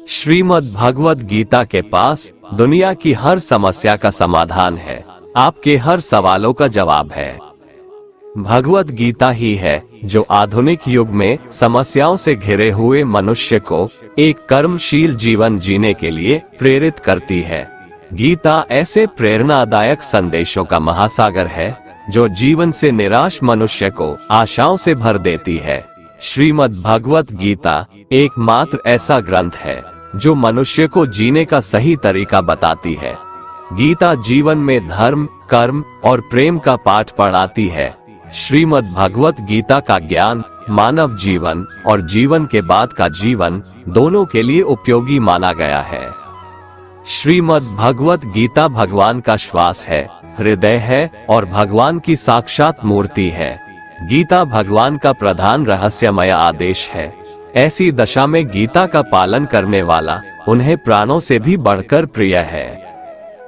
श्रीमद् भगवत गीता के पास दुनिया की हर समस्या का समाधान है, आपके हर सवालों का जवाब है। भगवत गीता ही है जो आधुनिक युग में समस्याओं से घिरे हुए मनुष्य को एक कर्मशील जीवन जीने के लिए प्रेरित करती है। गीता ऐसे प्रेरणादायक संदेशों का महासागर है जो जीवन से निराश मनुष्य को आशाओं से भर देती है। श्रीमद् भगवत गीता एकमात्र ऐसा ग्रंथ है जो मनुष्य को जीने का सही तरीका बताती है। गीता जीवन में धर्म, कर्म और प्रेम का पाठ पढ़ाती है। श्रीमद् भगवत गीता का ज्ञान मानव जीवन और जीवन के बाद का जीवन दोनों के लिए उपयोगी माना गया है। श्रीमद् भगवत गीता भगवान का श्वास है, हृदय है और भगवान की साक्षात मूर्ति है। गीता भगवान का प्रधान रहस्यमय आदेश है। ऐसी दशा में गीता का पालन करने वाला उन्हें प्राणों से भी बढ़कर प्रिय है।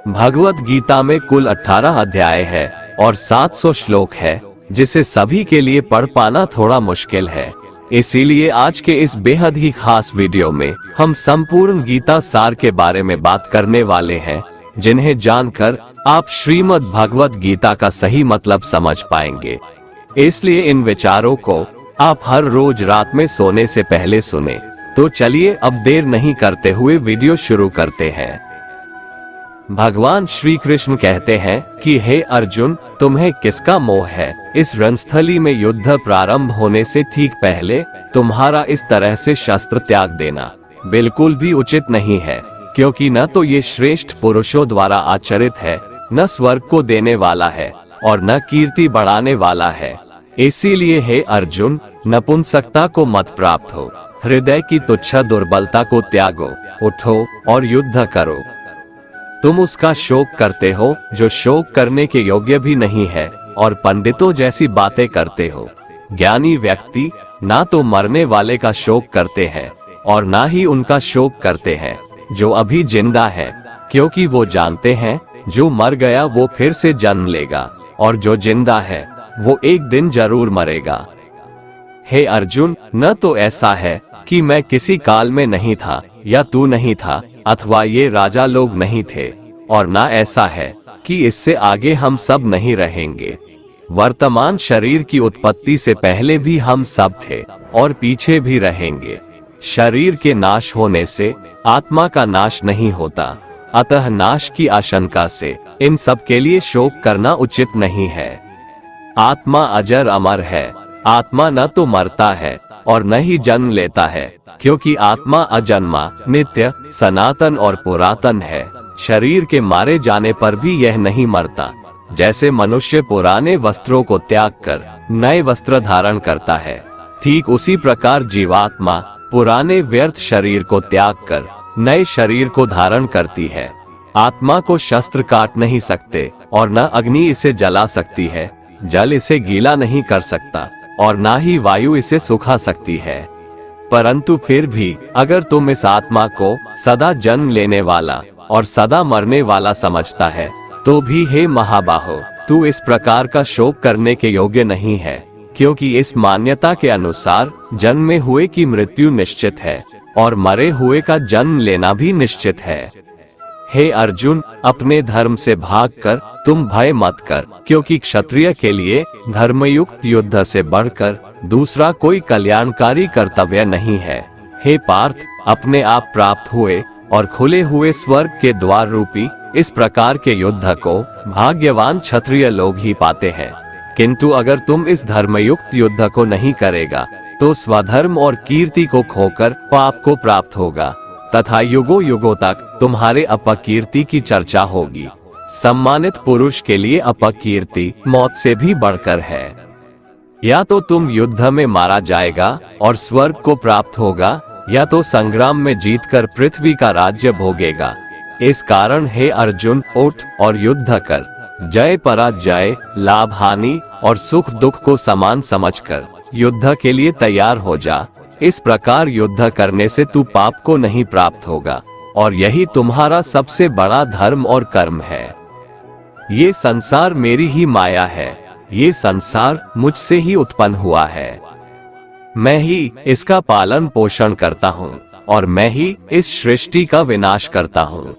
भगवत गीता में कुल 18 अध्याय है और 700 श्लोक है, जिसे सभी के लिए पढ़ पाना थोड़ा मुश्किल है। इसीलिए आज के इस बेहद ही खास वीडियो में हम संपूर्ण गीता सार के बारे में बात करने वाले हैं, जिन्हें जानकर आप श्रीमद् भगवत गीता का सही मतलब समझ पाएंगे। इसलिए इन विचारों को आप हर रोज रात में सोने से पहले सुने। तो चलिए अब देर नहीं करते हुए वीडियो शुरू करते हैं। भगवान श्री कृष्ण कहते हैं कि हे अर्जुन, तुम्हें किसका मोह है? इस रणस्थली में युद्ध प्रारंभ होने से ठीक पहले तुम्हारा इस तरह से शस्त्र त्याग देना बिल्कुल भी उचित नहीं है, क्योंकि न तो ये श्रेष्ठ पुरुषों द्वारा आचरित है, न स्वर्ग को देने वाला है और न कीर्ति बढ़ाने वाला है। इसीलिए हे अर्जुन, नपुंसकता को मत प्राप्त हो, हृदय की तुच्छ दुर्बलता को त्यागो, उठो और युद्ध करो। तुम उसका शोक करते हो जो शोक करने के योग्य भी नहीं है और पंडितों जैसी बातें करते हो। ज्ञानी व्यक्ति ना तो मरने वाले का शोक करते हैं और ना ही उनका शोक करते हैं जो अभी जिंदा है, क्योंकि वो जानते हैं जो मर गया वो फिर से जन्म लेगा और जो जिंदा है वो एक दिन जरूर मरेगा। हे अर्जुन, न तो ऐसा है कि मैं किसी काल में नहीं था या तू नहीं था अथवा ये राजा लोग नहीं थे, और ना ऐसा है कि इससे आगे हम सब नहीं रहेंगे। वर्तमान शरीर की उत्पत्ति से पहले भी हम सब थे और पीछे भी रहेंगे। शरीर के नाश होने से आत्मा का नाश नहीं होता, अतः नाश की आशंका से इन सब के लिए शोक करना उचित नहीं है। आत्मा अजर अमर है। आत्मा न तो मरता है और न ही जन्म लेता है, क्योंकि आत्मा अजन्मा, नित्य, सनातन और पुरातन है। शरीर के मारे जाने पर भी यह नहीं मरता। जैसे मनुष्य पुराने वस्त्रों को त्याग कर नए वस्त्र धारण करता है, ठीक उसी प्रकार जीवात्मा पुराने व्यर्थ शरीर को त्याग कर नए शरीर को धारण करती है। आत्मा को शस्त्र काट नहीं सकते और न अग्नि इसे जला सकती है, जल इसे गीला नहीं कर सकता और ना ही वायु इसे सुखा सकती है। परंतु फिर भी अगर तुम इस आत्मा को सदा जन्म लेने वाला और सदा मरने वाला समझता है, तो भी हे महाबाहो, तू इस प्रकार का शोक करने के योग्य नहीं है, क्योंकि इस मान्यता के अनुसार जन्मे हुए की मृत्यु निश्चित है और मरे हुए का जन्म लेना भी निश्चित है। हे अर्जुन, अपने धर्म से भागकर तुम भय मत कर, क्योंकि क्षत्रिय के लिए धर्मयुक्त युद्ध से बढ़कर दूसरा कोई कल्याणकारी कर्तव्य नहीं है। हे पार्थ, अपने आप प्राप्त हुए और खुले हुए स्वर्ग के द्वार रूपी इस प्रकार के युद्ध को भाग्यवान क्षत्रिय लोग ही पाते हैं। किंतु अगर तुम इस धर्मयुक्त युद्ध को नहीं करेगा तो स्वधर्म और कीर्ति को खोकर पाप को प्राप्त होगा तथा युगों युगों तक तुम्हारे अपकीर्ति की चर्चा होगी। सम्मानित पुरुष के लिए अपकीर्ति मौत से भी बढ़कर है। या तो तुम युद्ध में मारा जाएगा और स्वर्ग को प्राप्त होगा, या तो संग्राम में जीतकर पृथ्वी का राज्य भोगेगा। इस कारण हे अर्जुन, उठ और युद्ध कर। जय पराजय, लाभ हानि और सुख दुख को समान समझकर युद्ध के लिए तैयार हो जा। इस प्रकार युद्ध करने से तू पाप को नहीं प्राप्त होगा और यही तुम्हारा सबसे बड़ा धर्म और कर्म है। ये संसार मेरी ही माया है, ये संसार मुझसे ही उत्पन्न हुआ है, मैं ही इसका पालन पोषण करता हूँ। और मैं ही इस सृष्टि का विनाश करता हूँ।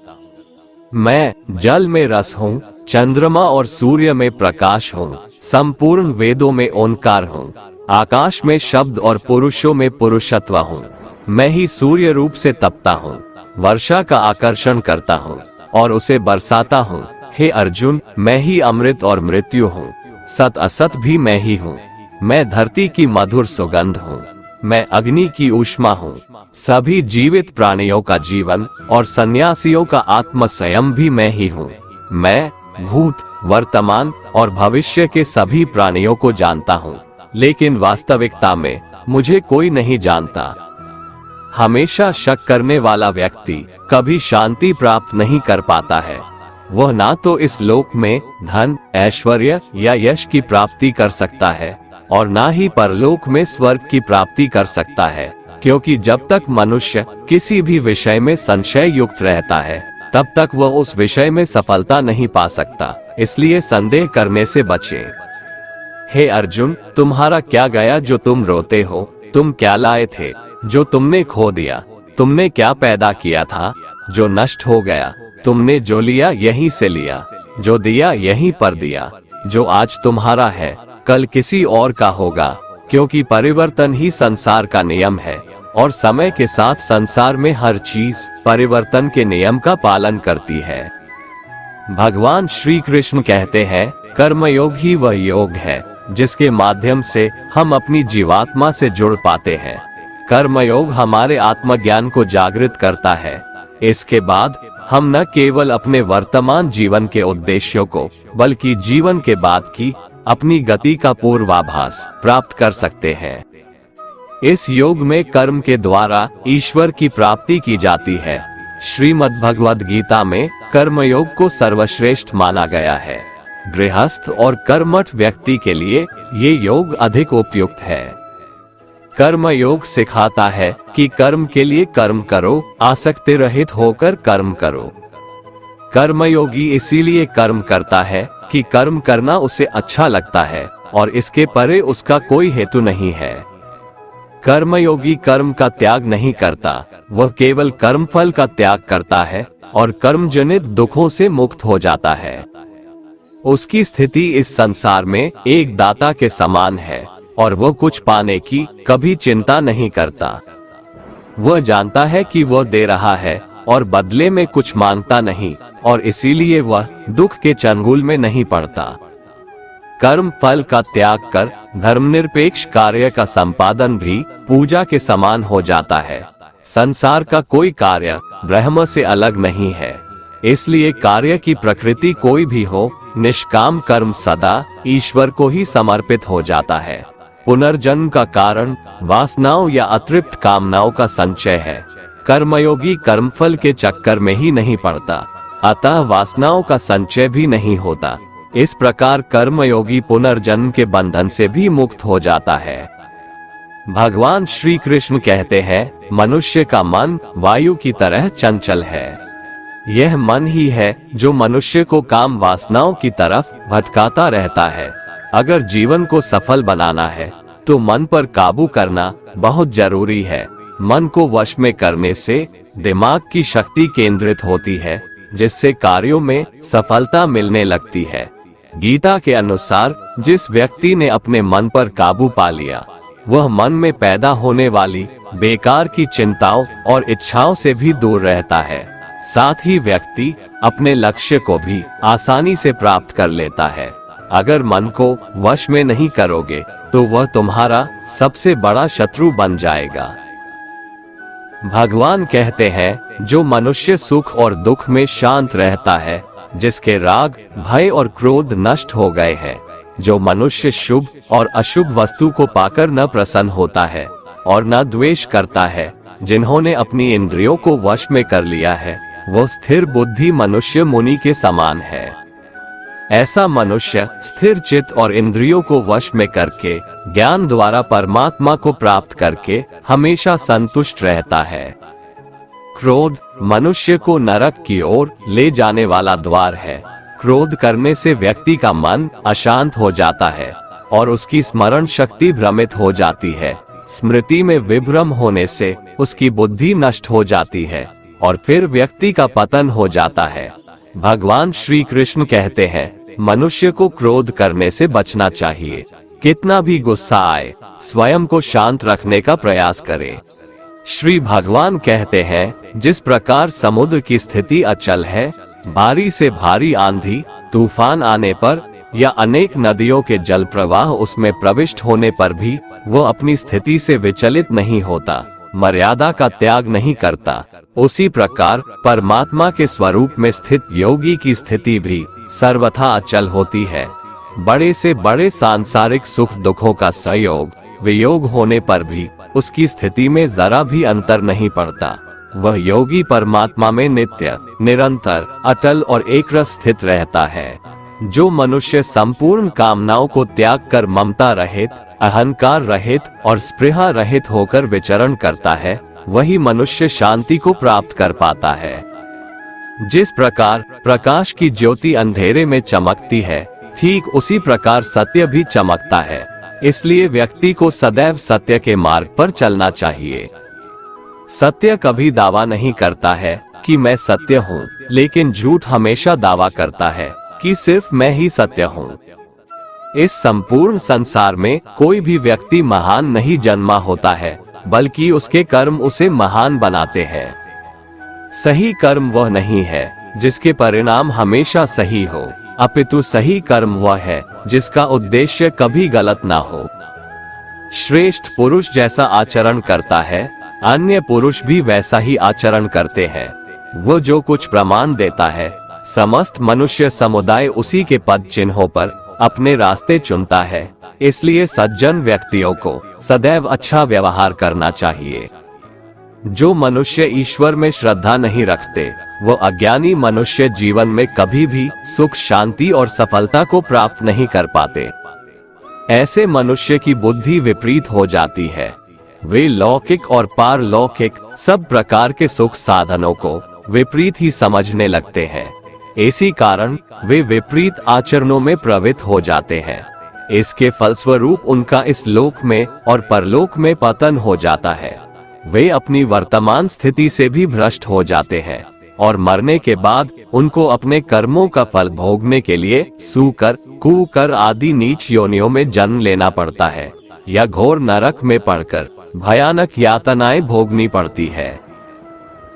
मैं जल में रस हूँ, चंद्रमा और सूर्य में प्रकाश हूँ, संपूर्ण वेदों में ओंकार हूँ, आकाश में शब्द और पुरुषों में पुरुषत्व हूँ। मैं ही सूर्य रूप से तपता हूँ, वर्षा का आकर्षण करता हूँ और उसे बरसाता हूँ। हे अर्जुन, मैं ही अमृत और मृत्यु हूँ, सत असत भी मैं ही हूँ। मैं धरती की मधुर सुगंध हूँ, मैं अग्नि की ऊष्मा हूँ, सभी जीवित प्राणियों का जीवन और सन्यासियों का आत्म स्वयं भी मैं ही हूँ। मैं भूत, वर्तमान और भविष्य के सभी प्राणियों को जानता हूँ, लेकिन वास्तविकता में मुझे कोई नहीं जानता। हमेशा शक करने वाला व्यक्ति कभी शांति प्राप्त नहीं कर पाता है। वह ना तो इस लोक में धन, ऐश्वर्य या यश की प्राप्ति कर सकता है और ना ही परलोक में स्वर्ग की प्राप्ति कर सकता है, क्योंकि जब तक मनुष्य किसी भी विषय में संशय युक्त रहता है तब तक वह उस विषय में सफलता नहीं पा सकता। इसलिए संदेह करने से बचे। हे अर्जुन, तुम्हारा क्या गया जो तुम रोते हो? तुम क्या लाए थे जो तुमने खो दिया? तुमने क्या पैदा किया था जो नष्ट हो गया? तुमने जो लिया यहीं से लिया, जो दिया यहीं पर दिया। जो आज तुम्हारा है कल किसी और का होगा, क्योंकि परिवर्तन ही संसार का नियम है और समय के साथ संसार में हर चीज परिवर्तन के नियम का पालन करती है। भगवान श्री कृष्ण कहते हैं, कर्मयोग ही वह योग है जिसके माध्यम से हम अपनी जीवात्मा से जुड़ पाते हैं। कर्मयोग हमारे आत्मज्ञान को जागृत करता है। इसके बाद हम न केवल अपने वर्तमान जीवन के उद्देश्यों को बल्कि जीवन के बाद की अपनी गति का पूर्वाभास प्राप्त कर सकते हैं। इस योग में कर्म के द्वारा ईश्वर की प्राप्ति की जाती है। श्रीमद् भगवद गीता में कर्मयोग को सर्वश्रेष्ठ माना गया है। गृहस्थ और कर्मठ व्यक्ति के लिए ये योग अधिक उपयुक्त है। कर्म योग सिखाता है कि कर्म के लिए कर्म करो, आसक्ति रहित होकर कर्म करो। कर्मयोगी इसीलिए कर्म करता है कि कर्म करना उसे अच्छा लगता है और इसके परे उसका कोई हेतु नहीं है। कर्मयोगी कर्म का त्याग नहीं करता, वह केवल कर्मफल का त्याग करता है और कर्मजनित दुखों से मुक्त हो जाता है। उसकी स्थिति इस संसार में एक दाता के समान है और वह कुछ पाने की कभी चिंता नहीं करता। वह जानता है कि वह दे रहा है और बदले में कुछ मांगता नहीं, और इसीलिए वह दुख के चंगुल में नहीं पड़ता। कर्म फल का त्याग कर धर्मनिरपेक्ष कार्य का संपादन भी पूजा के समान हो जाता है। संसार का कोई कार्य ब्रह्म से अलग नहीं है, इसलिए कार्य की प्रकृति कोई भी हो, निष्काम कर्म सदा ईश्वर को ही समर्पित हो जाता है। पुनर्जन्म का कारण वासनाओं या अतृप्त कामनाओं का संचय है। कर्मयोगी कर्मफल के चक्कर में ही नहीं पड़ता, अतः वासनाओं का संचय भी नहीं होता। इस प्रकार कर्मयोगी पुनर्जन्म के बंधन से भी मुक्त हो जाता है। भगवान श्री कृष्ण कहते हैं, मनुष्य का मन वायु की तरह चंचल है। यह मन ही है जो मनुष्य को काम वासनाओं की तरफ भटकाता रहता है। अगर जीवन को सफल बनाना है तो मन पर काबू करना बहुत जरूरी है। मन को वश में करने से दिमाग की शक्ति केंद्रित होती है, जिससे कार्यों में सफलता मिलने लगती है। गीता के अनुसार जिस व्यक्ति ने अपने मन पर काबू पा लिया, वह मन में पैदा होने वाली बेकार की चिंताओं और इच्छाओं से भी दूर रहता है। साथ ही व्यक्ति अपने लक्ष्य को भी आसानी से प्राप्त कर लेता है। अगर मन को वश में नहीं करोगे तो वह तुम्हारा सबसे बड़ा शत्रु बन जाएगा। भगवान कहते हैं, जो मनुष्य सुख और दुख में शांत रहता है, जिसके राग, भय और क्रोध नष्ट हो गए हैं, जो मनुष्य शुभ और अशुभ वस्तु को पाकर न प्रसन्न होता है और न द्वेष करता है, जिन्होंने अपनी इंद्रियों को वश में कर लिया है, वो स्थिर बुद्धि मनुष्य मुनि के समान है। ऐसा मनुष्य स्थिर चित्त और इंद्रियों को वश में करके ज्ञान द्वारा परमात्मा को प्राप्त करके हमेशा संतुष्ट रहता है। क्रोध मनुष्य को नरक की ओर ले जाने वाला द्वार है। क्रोध करने से व्यक्ति का मन अशांत हो जाता है और उसकी स्मरण शक्ति भ्रमित हो जाती है। स्मृति में विभ्रम होने से उसकी बुद्धि नष्ट हो जाती है और फिर व्यक्ति का पतन हो जाता है। भगवान श्री कृष्ण कहते हैं, मनुष्य को क्रोध करने से बचना चाहिए। कितना भी गुस्सा आए, स्वयं को शांत रखने का प्रयास करे। श्री भगवान कहते हैं, जिस प्रकार समुद्र की स्थिति अचल है, भारी से भारी आंधी तूफान आने पर या अनेक नदियों के जल प्रवाह उसमें प्रविष्ट होने पर भी वो अपनी स्थिति से विचलित नहीं होता, मर्यादा का त्याग नहीं करता, उसी प्रकार परमात्मा के स्वरूप में स्थित योगी की स्थिति भी सर्वथा अचल होती है। बड़े से बड़े सांसारिक सुख दुखों का संयोग वियोग होने पर भी उसकी स्थिति में जरा भी अंतर नहीं पड़ता। वह योगी परमात्मा में नित्य, निरंतर, अटल और एकरस स्थित रहता है। जो मनुष्य संपूर्ण कामनाओं को त्याग कर ममता रहित, अहंकार रहित और स्पृहा रहित होकर विचरण करता है, वही मनुष्य शांति को प्राप्त कर पाता है। जिस प्रकार प्रकाश की ज्योति अंधेरे में चमकती है, ठीक उसी प्रकार सत्य भी चमकता है। इसलिए व्यक्ति को सदैव सत्य के मार्ग पर चलना चाहिए। सत्य कभी दावा नहीं करता है कि मैं सत्य हूँ, लेकिन झूठ हमेशा दावा करता है कि सिर्फ मैं ही सत्य हूँ। इस संपूर्ण संसार में कोई भी व्यक्ति महान नहीं जन्मा होता है, बल्कि उसके कर्म उसे महान बनाते हैं। सही कर्म वह नहीं है जिसके परिणाम हमेशा सही हो, अपितु सही कर्म वह है जिसका उद्देश्य कभी गलत ना हो। श्रेष्ठ पुरुष जैसा आचरण करता है, अन्य पुरुष भी वैसा ही आचरण करते हैं। वो जो कुछ प्रमाण देता है, समस्त मनुष्य समुदाय उसी के पद चिन्हों पर अपने रास्ते चुनता है। इसलिए सज्जन व्यक्तियों को सदैव अच्छा व्यवहार करना चाहिए। जो मनुष्य ईश्वर में श्रद्धा नहीं रखते, वो अज्ञानी मनुष्य जीवन में कभी भी सुख, शांति और सफलता को प्राप्त नहीं कर पाते। ऐसे मनुष्य की बुद्धि विपरीत हो जाती है। वे लौकिक और पारलौकिक सब प्रकार के सुख साधनों को विपरीत ही समझने लगते हैं। इसी कारण वे विपरीत आचरणों में प्रवृत्त हो जाते हैं। इसके फलस्वरूप उनका इस लोक में और परलोक में पतन हो जाता है। वे अपनी वर्तमान स्थिति से भी भ्रष्ट हो जाते हैं और मरने के बाद उनको अपने कर्मों का फल भोगने के लिए सूकर, कुकर आदि नीच योनियों में जन्म लेना पड़ता है या घोर नरक में पड़कर भयानक यातनाएं भोगनी पड़ती है।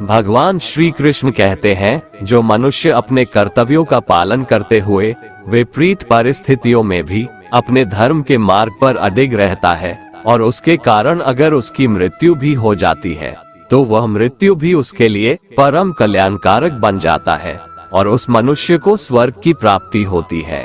भगवान श्री कृष्ण कहते हैं, जो मनुष्य अपने कर्तव्यों का पालन करते हुए विपरीत परिस्थितियों में भी अपने धर्म के मार्ग पर अडिग रहता है और उसके कारण अगर उसकी मृत्यु भी हो जाती है, तो वह मृत्यु भी उसके लिए परम कल्याणकारक बन जाता है और उस मनुष्य को स्वर्ग की प्राप्ति होती है।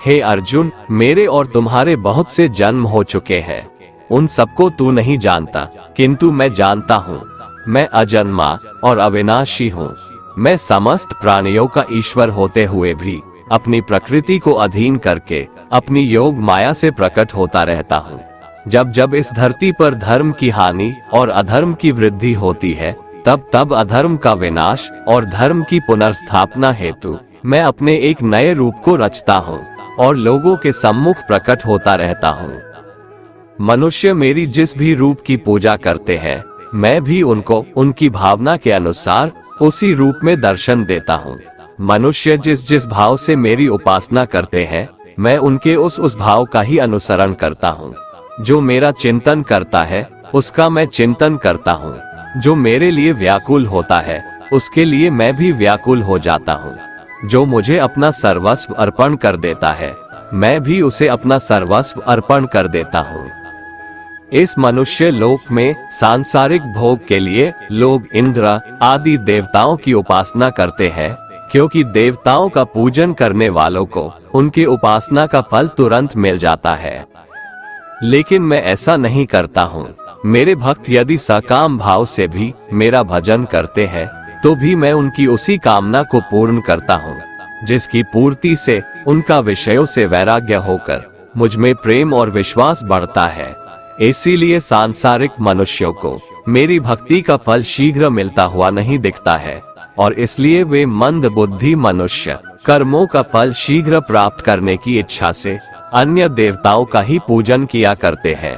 हे अर्जुन, मेरे और तुम्हारे बहुत से जन्म हो चुके हैं। उन सबको तू नहीं जानता, किंतु मैं जानता हूँ। मैं अजन्मा और अविनाशी हूँ। मैं समस्त प्राणियों का ईश्वर होते हुए भी अपनी प्रकृति को अधीन करके अपनी योग माया से प्रकट होता रहता हूँ। जब जब इस धरती पर धर्म की हानि और अधर्म की वृद्धि होती है, तब तब अधर्म का विनाश और धर्म की पुनर्स्थापना हेतु मैं अपने एक नए रूप को रचता हूँ और लोगों के सम्मुख प्रकट होता रहता हूँ। मनुष्य मेरी जिस भी रूप की पूजा करते हैं, मैं भी उनको उनकी भावना के अनुसार उसी रूप में दर्शन देता हूँ। मनुष्य जिस जिस भाव से मेरी उपासना करते हैं, मैं उनके उस भाव का ही अनुसरण करता हूँ। जो मेरा चिंतन करता है, उसका मैं चिंतन करता हूँ। जो मेरे लिए व्याकुल होता है, उसके लिए मैं भी व्याकुल हो जाता हूँ। जो मुझे अपना सर्वस्व अर्पण कर देता है, मैं भी उसे अपना सर्वस्व अर्पण कर देता हूँ। इस मनुष्य लोक में सांसारिक भोग के लिए लोग इंद्र आदि देवताओं की उपासना करते हैं, क्योंकि देवताओं का पूजन करने वालों को उनकी उपासना का फल तुरंत मिल जाता है। लेकिन मैं ऐसा नहीं करता हूँ। मेरे भक्त यदि सकाम भाव से भी मेरा भजन करते हैं, तो भी मैं उनकी उसी कामना को पूर्ण करता हूँ, जिसकी पूर्ति से उनका विषयों से वैराग्य होकर मुझ में प्रेम और विश्वास बढ़ता है। इसीलिए सांसारिक मनुष्यों को मेरी भक्ति का फल शीघ्र मिलता हुआ नहीं दिखता है और इसलिए वे मंद बुद्धि मनुष्य कर्मों का फल शीघ्र प्राप्त करने की इच्छा से अन्य देवताओं का ही पूजन किया करते हैं।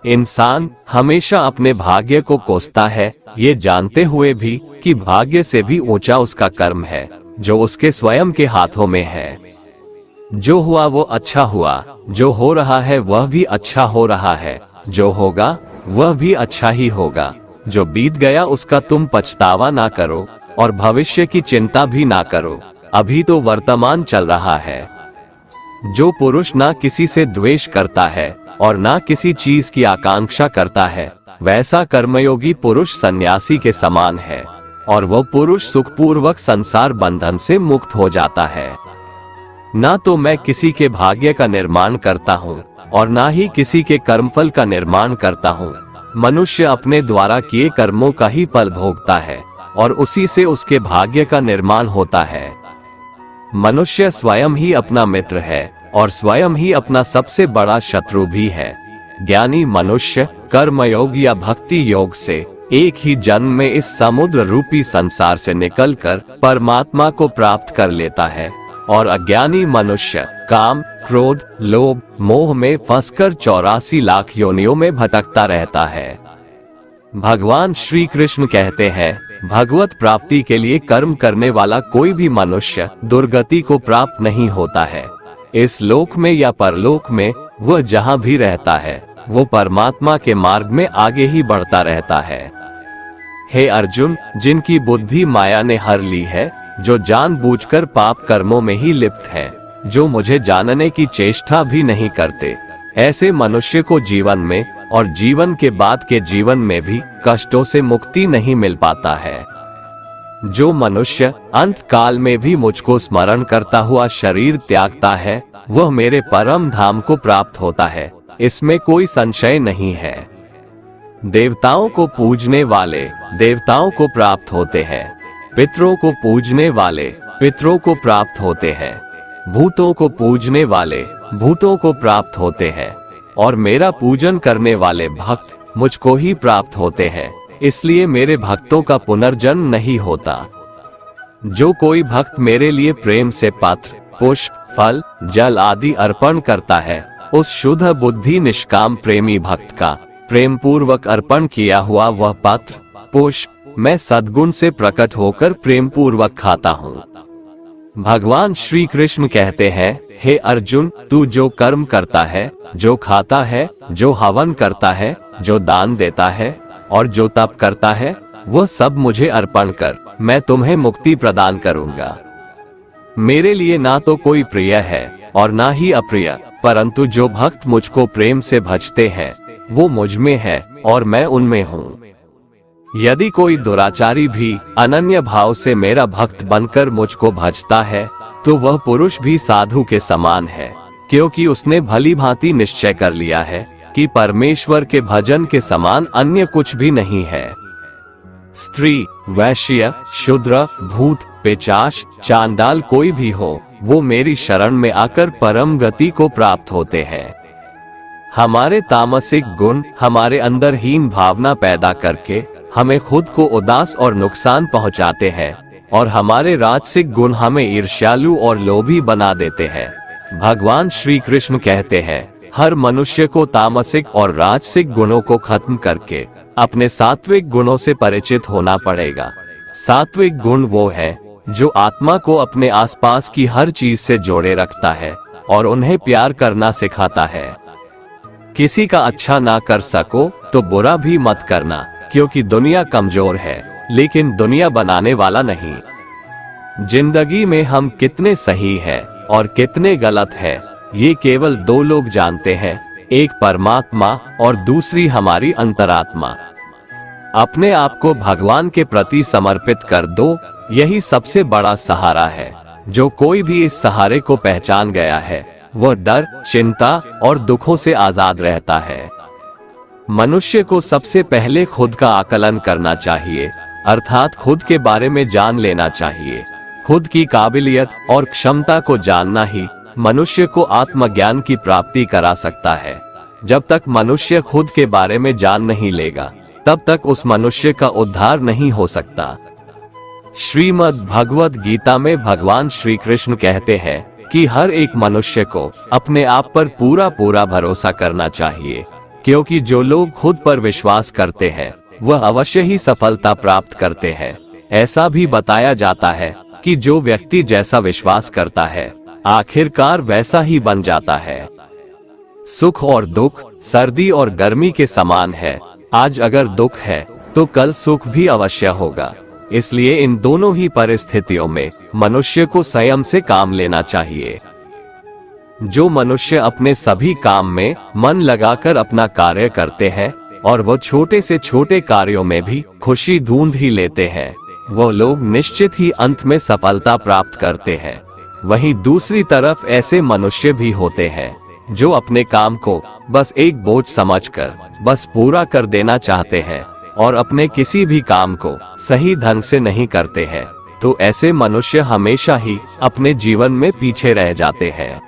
इंसान हमेशा अपने भाग्य को कोसता है, ये जानते हुए भी कि भाग्य से भी ऊंचा उसका कर्म है, जो उसके स्वयं के हाथों में है। जो हुआ वो अच्छा हुआ, जो हो रहा है वह भी अच्छा हो रहा है, जो होगा वह भी अच्छा ही होगा। जो बीत गया उसका तुम पछतावा ना करो और भविष्य की चिंता भी ना करो, अभी तो वर्तमान चल रहा है। जो पुरुष ना किसी से द्वेष करता है और ना किसी चीज की आकांक्षा करता है, वैसा कर्मयोगी पुरुष सन्यासी के समान है, और वह पुरुष सुखपूर्वक संसार बंधन से मुक्त हो जाता है। ना तो मैं किसी के भाग्य का निर्माण करता हूँ और ना ही किसी के कर्मफल का निर्माण करता हूँ। मनुष्य अपने द्वारा किए कर्मों का ही फल भोगता है और उसी से उसके भाग्य का निर्माण होता है। मनुष्य स्वयं ही अपना मित्र है और स्वयं ही अपना सबसे बड़ा शत्रु भी है। ज्ञानी मनुष्य कर्मयोग या भक्ति योग से एक ही जन्म में इस समुद्र रूपी संसार से निकलकर परमात्मा को प्राप्त कर लेता है, और अज्ञानी मनुष्य काम, क्रोध, लोभ, मोह में फंसकर 84 लाख योनियों में भटकता रहता है। भगवान श्री कृष्ण कहते हैं, भगवत प्राप्ति के लिए कर्म करने वाला कोई भी मनुष्य दुर्गति को प्राप्त नहीं होता है। इस लोक में या परलोक में वह जहाँ भी रहता है, वो परमात्मा के मार्ग में आगे ही बढ़ता रहता है। हे अर्जुन, जिनकी बुद्धि माया ने हर ली है, जो जानबूझकर पाप कर्मों में ही लिप्त है, जो मुझे जानने की चेष्टा भी नहीं करते, ऐसे मनुष्य को जीवन में और जीवन के बाद के जीवन में भी कष्टों से मुक्ति नहीं मिल पाता है। जो मनुष्य अंत काल में भी मुझको स्मरण करता हुआ शरीर त्यागता है, वह मेरे परम धाम को प्राप्त होता है, इसमें कोई संशय नहीं है। देवताओं को पूजने वाले देवताओं को प्राप्त होते हैं, पितरों को पूजने वाले पितरों को प्राप्त होते हैं, भूतों को पूजने वाले भूतों को प्राप्त होते हैं, और मेरा पूजन करने वाले भक्त मुझको ही प्राप्त होते हैं, इसलिए मेरे भक्तों का पुनर्जन्म नहीं होता। जो कोई भक्त मेरे लिए प्रेम से पत्र, पुष्प, फल, जल आदि अर्पण करता है, उस शुद्ध बुद्धि निष्काम प्रेमी भक्त का प्रेम पूर्वक अर्पण किया हुआ वह पत्र, पुष्प मैं सद्गुण से प्रकट होकर प्रेम पूर्वक खाता हूँ। भगवान श्री कृष्ण कहते हैं, हे अर्जुन, तू जो कर्म करता है, जो खाता है, जो हवन करता है, जो दान देता है और जो तप करता है, वह सब मुझे अर्पण कर, मैं तुम्हें मुक्ति प्रदान करूंगा। मेरे लिए ना तो कोई प्रिय है और ना ही अप्रिय, परंतु जो भक्त मुझको प्रेम से भजते हैं, वो मुझ में है और मैं उनमें हूँ। यदि कोई दुराचारी भी अनन्य भाव से मेरा भक्त बनकर मुझको भजता है, तो वह पुरुष भी साधु के समान है, क्योंकि उसने भली भांति निश्चय कर लिया है कि परमेश्वर के भजन के समान अन्य कुछ भी नहीं है। स्त्री, वैश्य, शूद्र, भूत, पिशाच, चांडाल कोई भी हो, वो मेरी शरण में आकर परम गति को प्राप्त होते हैं। हमारे तामसिक गुण हमारे अंदर हीन भावना पैदा करके हमें खुद को उदास और नुकसान पहुंचाते हैं, और हमारे राजसिक गुण हमें ईर्ष्यालु और लोभी बना देते हैं। भगवान श्री कृष्ण कहते हैं, हर मनुष्य को तामसिक और राजसिक गुणों को खत्म करके अपने सात्विक गुणों से परिचित होना पड़ेगा। सात्विक गुण वो है जो आत्मा को अपने आसपास की हर चीज से जोड़े रखता है और उन्हें प्यार करना सिखाता है। किसी का अच्छा ना कर सको तो बुरा भी मत करना, क्योंकि दुनिया कमजोर है, लेकिन दुनिया बनाने वाला नहीं। जिंदगी में हम कितने सही हैं और कितने गलत हैं, ये केवल दो लोग जानते हैं, एक परमात्मा और दूसरी हमारी अंतरात्मा। अपने आप को भगवान के प्रति समर्पित कर दो, यही सबसे बड़ा सहारा है। जो कोई भी इस सहारे को पहचान गया है, वह डर, चिंता और दुखों से आजाद रहता है। मनुष्य को सबसे पहले खुद का आकलन करना चाहिए, अर्थात खुद के बारे में जान लेना चाहिए। खुद की काबिलियत और क्षमता को जानना ही मनुष्य को आत्मज्ञान की प्राप्ति करा सकता है। जब तक मनुष्य खुद के बारे में जान नहीं लेगा, तब तक उस मनुष्य का उद्धार नहीं हो सकता। श्रीमद् भगवद गीता में भगवान श्री कृष्ण कहते हैं कि हर एक मनुष्य को अपने आप पर पूरा पूरा भरोसा करना चाहिए। क्योंकि जो लोग खुद पर विश्वास करते हैं वह अवश्य ही सफलता प्राप्त करते हैं। ऐसा भी बताया जाता है कि जो व्यक्ति जैसा विश्वास करता है आखिरकार वैसा ही बन जाता है। सुख और दुख सर्दी और गर्मी के समान है। आज अगर दुख है तो कल सुख भी अवश्य होगा। इसलिए इन दोनों ही परिस्थितियों में मनुष्य को संयम से काम लेना चाहिए। जो मनुष्य अपने सभी काम में मन लगाकर अपना कार्य करते हैं और वो छोटे से छोटे कार्यों में भी खुशी ढूंढ ही लेते हैं, वो लोग निश्चित ही अंत में सफलता प्राप्त करते हैं। वहीं दूसरी तरफ ऐसे मनुष्य भी होते हैं जो अपने काम को बस एक बोझ समझकर बस पूरा कर देना चाहते हैं और अपने किसी भी काम को सही ढंग से नहीं करते हैं। तो ऐसे मनुष्य हमेशा ही अपने जीवन में पीछे रह जाते हैं।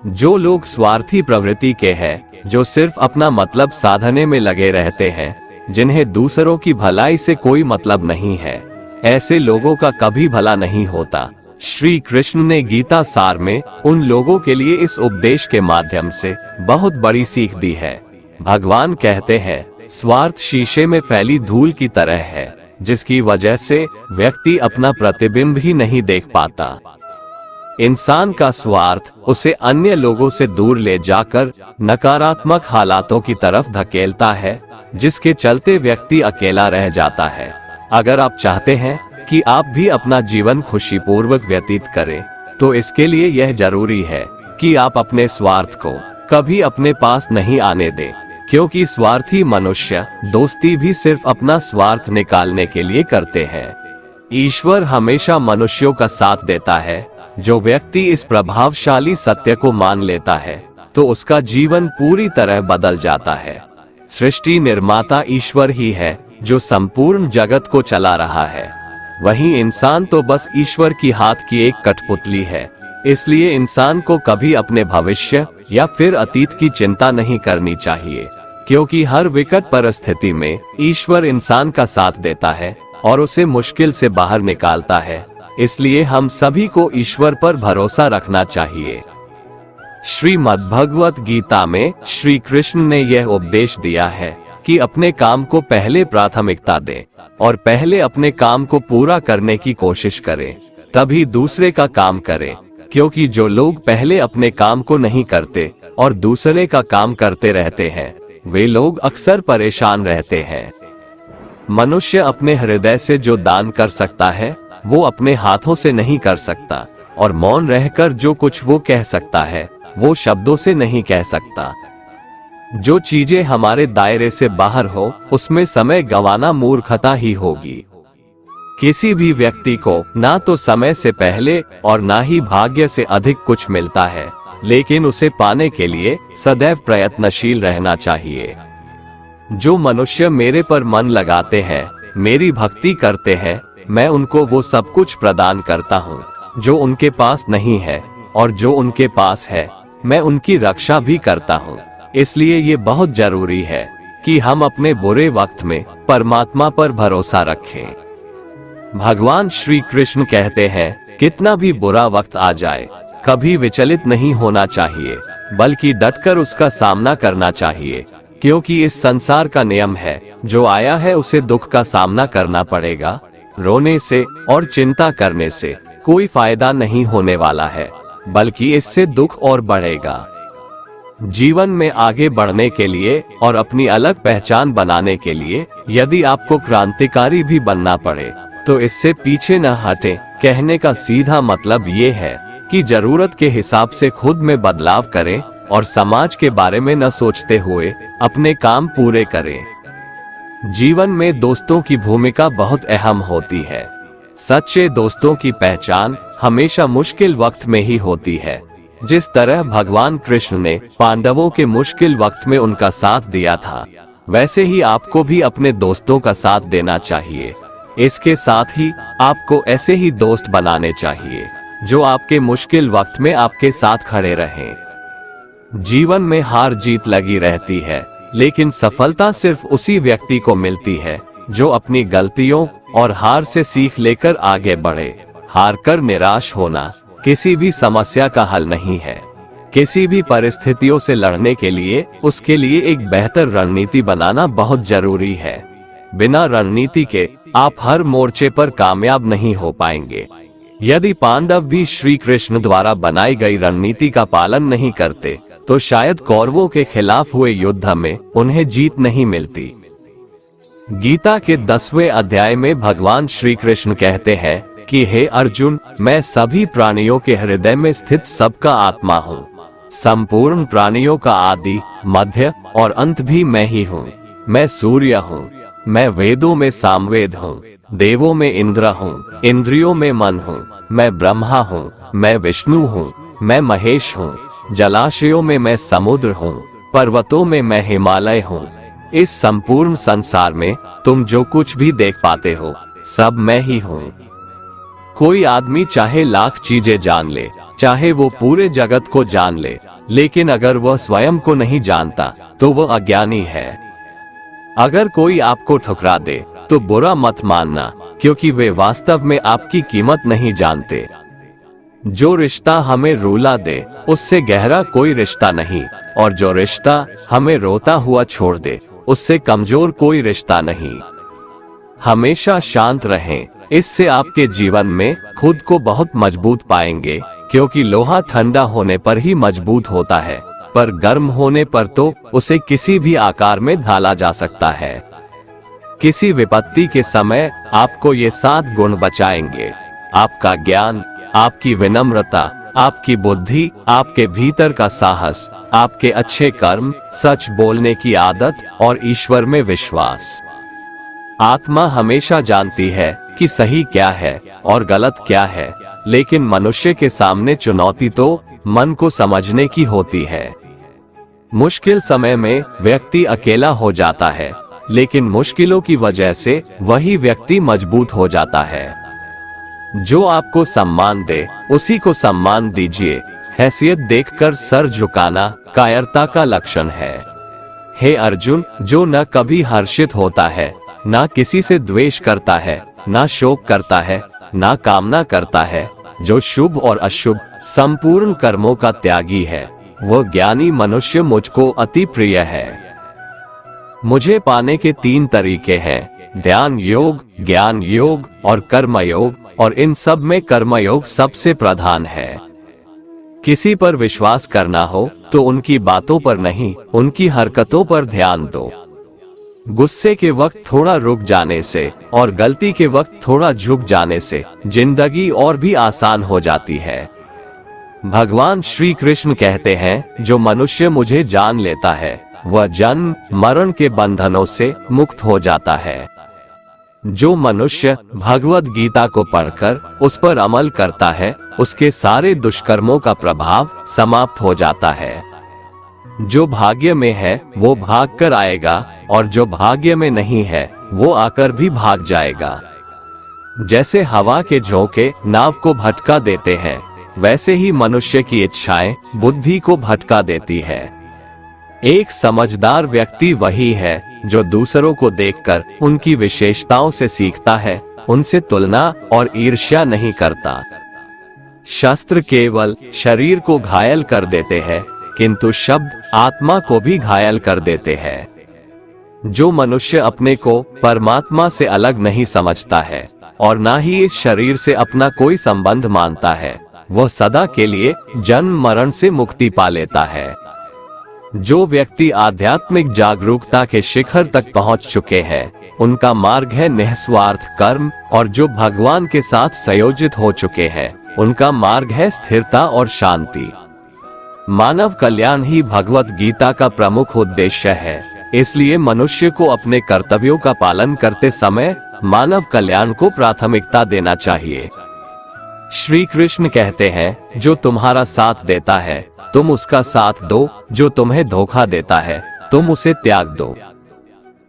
जो लोग स्वार्थी प्रवृत्ति के हैं, जो सिर्फ अपना मतलब साधने में लगे रहते हैं, जिन्हें दूसरों की भलाई से कोई मतलब नहीं है, ऐसे लोगों का कभी भला नहीं होता। श्री कृष्ण ने गीता सार में उन लोगों के लिए इस उपदेश के माध्यम से बहुत बड़ी सीख दी है। भगवान कहते हैं, स्वार्थ शीशे में फैली धूल की तरह है, जिसकी वजह से व्यक्ति अपना प्रतिबिंब ही नहीं देख पाता। इंसान का स्वार्थ उसे अन्य लोगों से दूर ले जाकर नकारात्मक हालातों की तरफ धकेलता है, जिसके चलते व्यक्ति अकेला रह जाता है। अगर आप चाहते हैं कि आप भी अपना जीवन खुशीपूर्वक व्यतीत करें, तो इसके लिए यह जरूरी है कि आप अपने स्वार्थ को कभी अपने पास नहीं आने दें, क्योंकि स्वार्थी मनुष्य दोस्ती भी सिर्फ अपना स्वार्थ निकालने के लिए करते हैं। ईश्वर हमेशा मनुष्यों का साथ देता है। जो व्यक्ति इस प्रभावशाली सत्य को मान लेता है तो उसका जीवन पूरी तरह बदल जाता है। सृष्टि निर्माता ईश्वर ही है जो संपूर्ण जगत को चला रहा है। वहीं इंसान तो बस ईश्वर की हाथ की एक कठपुतली है। इसलिए इंसान को कभी अपने भविष्य या फिर अतीत की चिंता नहीं करनी चाहिए, क्योंकि हर विकट परिस्थिति में ईश्वर इंसान का साथ देता है और उसे मुश्किल से बाहर निकालता है। इसलिए हम सभी को ईश्वर पर भरोसा रखना चाहिए। श्रीमद् भगवत गीता में श्री कृष्ण ने यह उपदेश दिया है कि अपने काम को पहले प्राथमिकता दें और पहले अपने काम को पूरा करने की कोशिश करें, तभी दूसरे का काम करें। क्योंकि जो लोग पहले अपने काम को नहीं करते और दूसरे का काम करते रहते हैं, वे लोग अक्सर परेशान रहते हैं। मनुष्य अपने हृदय से जो दान कर सकता है वो अपने हाथों से नहीं कर सकता, और मौन रहकर जो कुछ वो कह सकता है वो शब्दों से नहीं कह सकता। जो चीजें हमारे दायरे से बाहर हो उसमें समय गंवाना मूर्खता ही होगी। किसी भी व्यक्ति को ना तो समय से पहले और ना ही भाग्य से अधिक कुछ मिलता है, लेकिन उसे पाने के लिए सदैव प्रयत्नशील रहना चाहिए। जो मनुष्य मेरे पर मन लगाते हैं, मेरी भक्ति करते हैं, मैं उनको वो सब कुछ प्रदान करता हूँ जो उनके पास नहीं है, और जो उनके पास है मैं उनकी रक्षा भी करता हूँ। इसलिए ये बहुत जरूरी है कि हम अपने बुरे वक्त में परमात्मा पर भरोसा रखें। भगवान श्री कृष्ण कहते हैं, कितना भी बुरा वक्त आ जाए कभी विचलित नहीं होना चाहिए, बल्कि डटकर उसका सामना करना चाहिए, क्योंकि इस संसार का नियम है, जो आया है उसे दुख का सामना करना पड़ेगा। रोने से और चिंता करने से कोई फायदा नहीं होने वाला है, बल्कि इससे दुख और बढ़ेगा। जीवन में आगे बढ़ने के लिए और अपनी अलग पहचान बनाने के लिए यदि आपको क्रांतिकारी भी बनना पड़े तो इससे पीछे न हटें। कहने का सीधा मतलब ये है कि जरूरत के हिसाब से खुद में बदलाव करें और समाज के बारे में न सोचते हुए अपने काम पूरे करें। जीवन में दोस्तों की भूमिका बहुत अहम होती है। सच्चे दोस्तों की पहचान हमेशा मुश्किल वक्त में ही होती है। जिस तरह भगवान कृष्ण ने पांडवों के मुश्किल वक्त में उनका साथ दिया था, वैसे ही आपको भी अपने दोस्तों का साथ देना चाहिए। इसके साथ ही आपको ऐसे ही दोस्त बनाने चाहिए जो आपके मुश्किल वक्त में आपके साथ खड़े रहें। जीवन में हार जीत लगी रहती है, लेकिन सफलता सिर्फ उसी व्यक्ति को मिलती है जो अपनी गलतियों और हार से सीख लेकर आगे बढ़े। हार कर निराश होना किसी भी समस्या का हल नहीं है। किसी भी परिस्थितियों से लड़ने के लिए उसके लिए एक बेहतर रणनीति बनाना बहुत जरूरी है। बिना रणनीति के आप हर मोर्चे पर कामयाब नहीं हो पाएंगे। यदि पांडव भी श्री कृष्ण द्वारा बनाई गई रणनीति का पालन नहीं करते तो शायद कौरवों के खिलाफ हुए युद्ध में उन्हें जीत नहीं मिलती। गीता के 10वें अध्याय में भगवान श्री कृष्ण कहते हैं कि हे अर्जुन, मैं सभी प्राणियों के हृदय में स्थित सबका आत्मा हूँ। संपूर्ण प्राणियों का आदि, मध्य और अंत भी मैं ही हूँ। मैं सूर्य हूँ, मैं वेदों में सामवेद हूँ, देवों में इंद्र हूँ, इंद्रियों में मन हूँ, मैं ब्रह्मा हूँ, मैं विष्णु हूँ, मैं महेश हूँ, जलाशयों में मैं समुद्र हूँ, पर्वतों में मैं हिमालय हूँ। इस संपूर्ण संसार में तुम जो कुछ भी देख पाते हो सब मैं ही हूँ। कोई आदमी चाहे लाख चीजें जान ले, चाहे वो पूरे जगत को जान ले, लेकिन अगर वह स्वयं को नहीं जानता तो वह अज्ञानी है। अगर कोई आपको ठुकरा दे तो बुरा मत मानना, क्योंकि वे वास्तव में आपकी कीमत नहीं जानते। जो रिश्ता हमें रुला दे उससे गहरा कोई रिश्ता नहीं, और जो रिश्ता हमें रोता हुआ छोड़ दे उससे कमजोर कोई रिश्ता नहीं। हमेशा शांत रहें, इससे आपके जीवन में खुद को बहुत मजबूत पाएंगे, क्योंकि लोहा ठंडा होने पर ही मजबूत होता है, पर गर्म होने पर तो उसे किसी भी आकार में ढाला जा सकता है। किसी विपत्ति के समय आपको ये 7 गुण बचाएंगे: आपका ज्ञान, आपकी विनम्रता, आपकी बुद्धि, आपके भीतर का साहस, आपके अच्छे कर्म, सच बोलने की आदत और ईश्वर में विश्वास। आत्मा हमेशा जानती है कि सही क्या है और गलत क्या है, लेकिन मनुष्य के सामने चुनौती तो मन को समझने की होती है। मुश्किल समय में व्यक्ति अकेला हो जाता है, लेकिन मुश्किलों की वजह से वही व्यक्ति मजबूत हो जाता है। जो आपको सम्मान दे उसी को सम्मान दीजिए। हैसियत देखकर सर झुकाना कायरता का लक्षण है। हे अर्जुन, जो न कभी हर्षित होता है, ना किसी से द्वेष करता है, ना शोक करता है, ना कामना करता है, जो शुभ और अशुभ संपूर्ण कर्मों का त्यागी है, वह ज्ञानी मनुष्य मुझको अति प्रिय है। मुझे पाने के 3 तरीके हैं: ध्यान योग, ज्ञान योग और कर्म योग, और इन सब में कर्म योग सबसे प्रधान है। किसी पर विश्वास करना हो तो उनकी बातों पर नहीं, उनकी हरकतों पर ध्यान दो। गुस्से के वक्त थोड़ा रुक जाने से और गलती के वक्त थोड़ा झुक जाने से जिंदगी और भी आसान हो जाती है। भगवान श्री कृष्ण कहते हैं, जो मनुष्य मुझे जान लेता है वह जन्म मरण के बंधनों से मुक्त हो जाता है। जो मनुष्य भगवद गीता को पढ़कर उस पर अमल करता है, उसके सारे दुष्कर्मों का प्रभाव समाप्त हो जाता है। जो भाग्य में है वो भाग कर आएगा, और जो भाग्य में नहीं है वो आकर भी भाग जाएगा। जैसे हवा के झोंके नाव को भटका देते हैं, वैसे ही मनुष्य की इच्छाएं बुद्धि को भटका देती है। एक समझदार व्यक्ति वही है जो दूसरों को देखकर उनकी विशेषताओं से सीखता है, उनसे तुलना और ईर्ष्या नहीं करता। शस्त्र केवल शरीर को घायल कर देते हैं, किंतु शब्द आत्मा को भी घायल कर देते हैं। जो मनुष्य अपने को परमात्मा से अलग नहीं समझता है और ना ही इस शरीर से अपना कोई संबंध मानता है, वह सदा के लिए जन्म मरण से मुक्ति पा लेता है। जो व्यक्ति आध्यात्मिक जागरूकता के शिखर तक पहुंच चुके हैं, उनका मार्ग है निस्वार्थ कर्म, और जो भगवान के साथ संयोजित हो चुके हैं, उनका मार्ग है स्थिरता और शांति। मानव कल्याण ही भगवत गीता का प्रमुख उद्देश्य है, इसलिए मनुष्य को अपने कर्तव्यों का पालन करते समय मानव कल्याण को प्राथमिकता देना चाहिए। श्री कृष्ण कहते हैं, जो तुम्हारा साथ देता है तुम उसका साथ दो, जो तुम्हें धोखा देता है तुम उसे त्याग दो।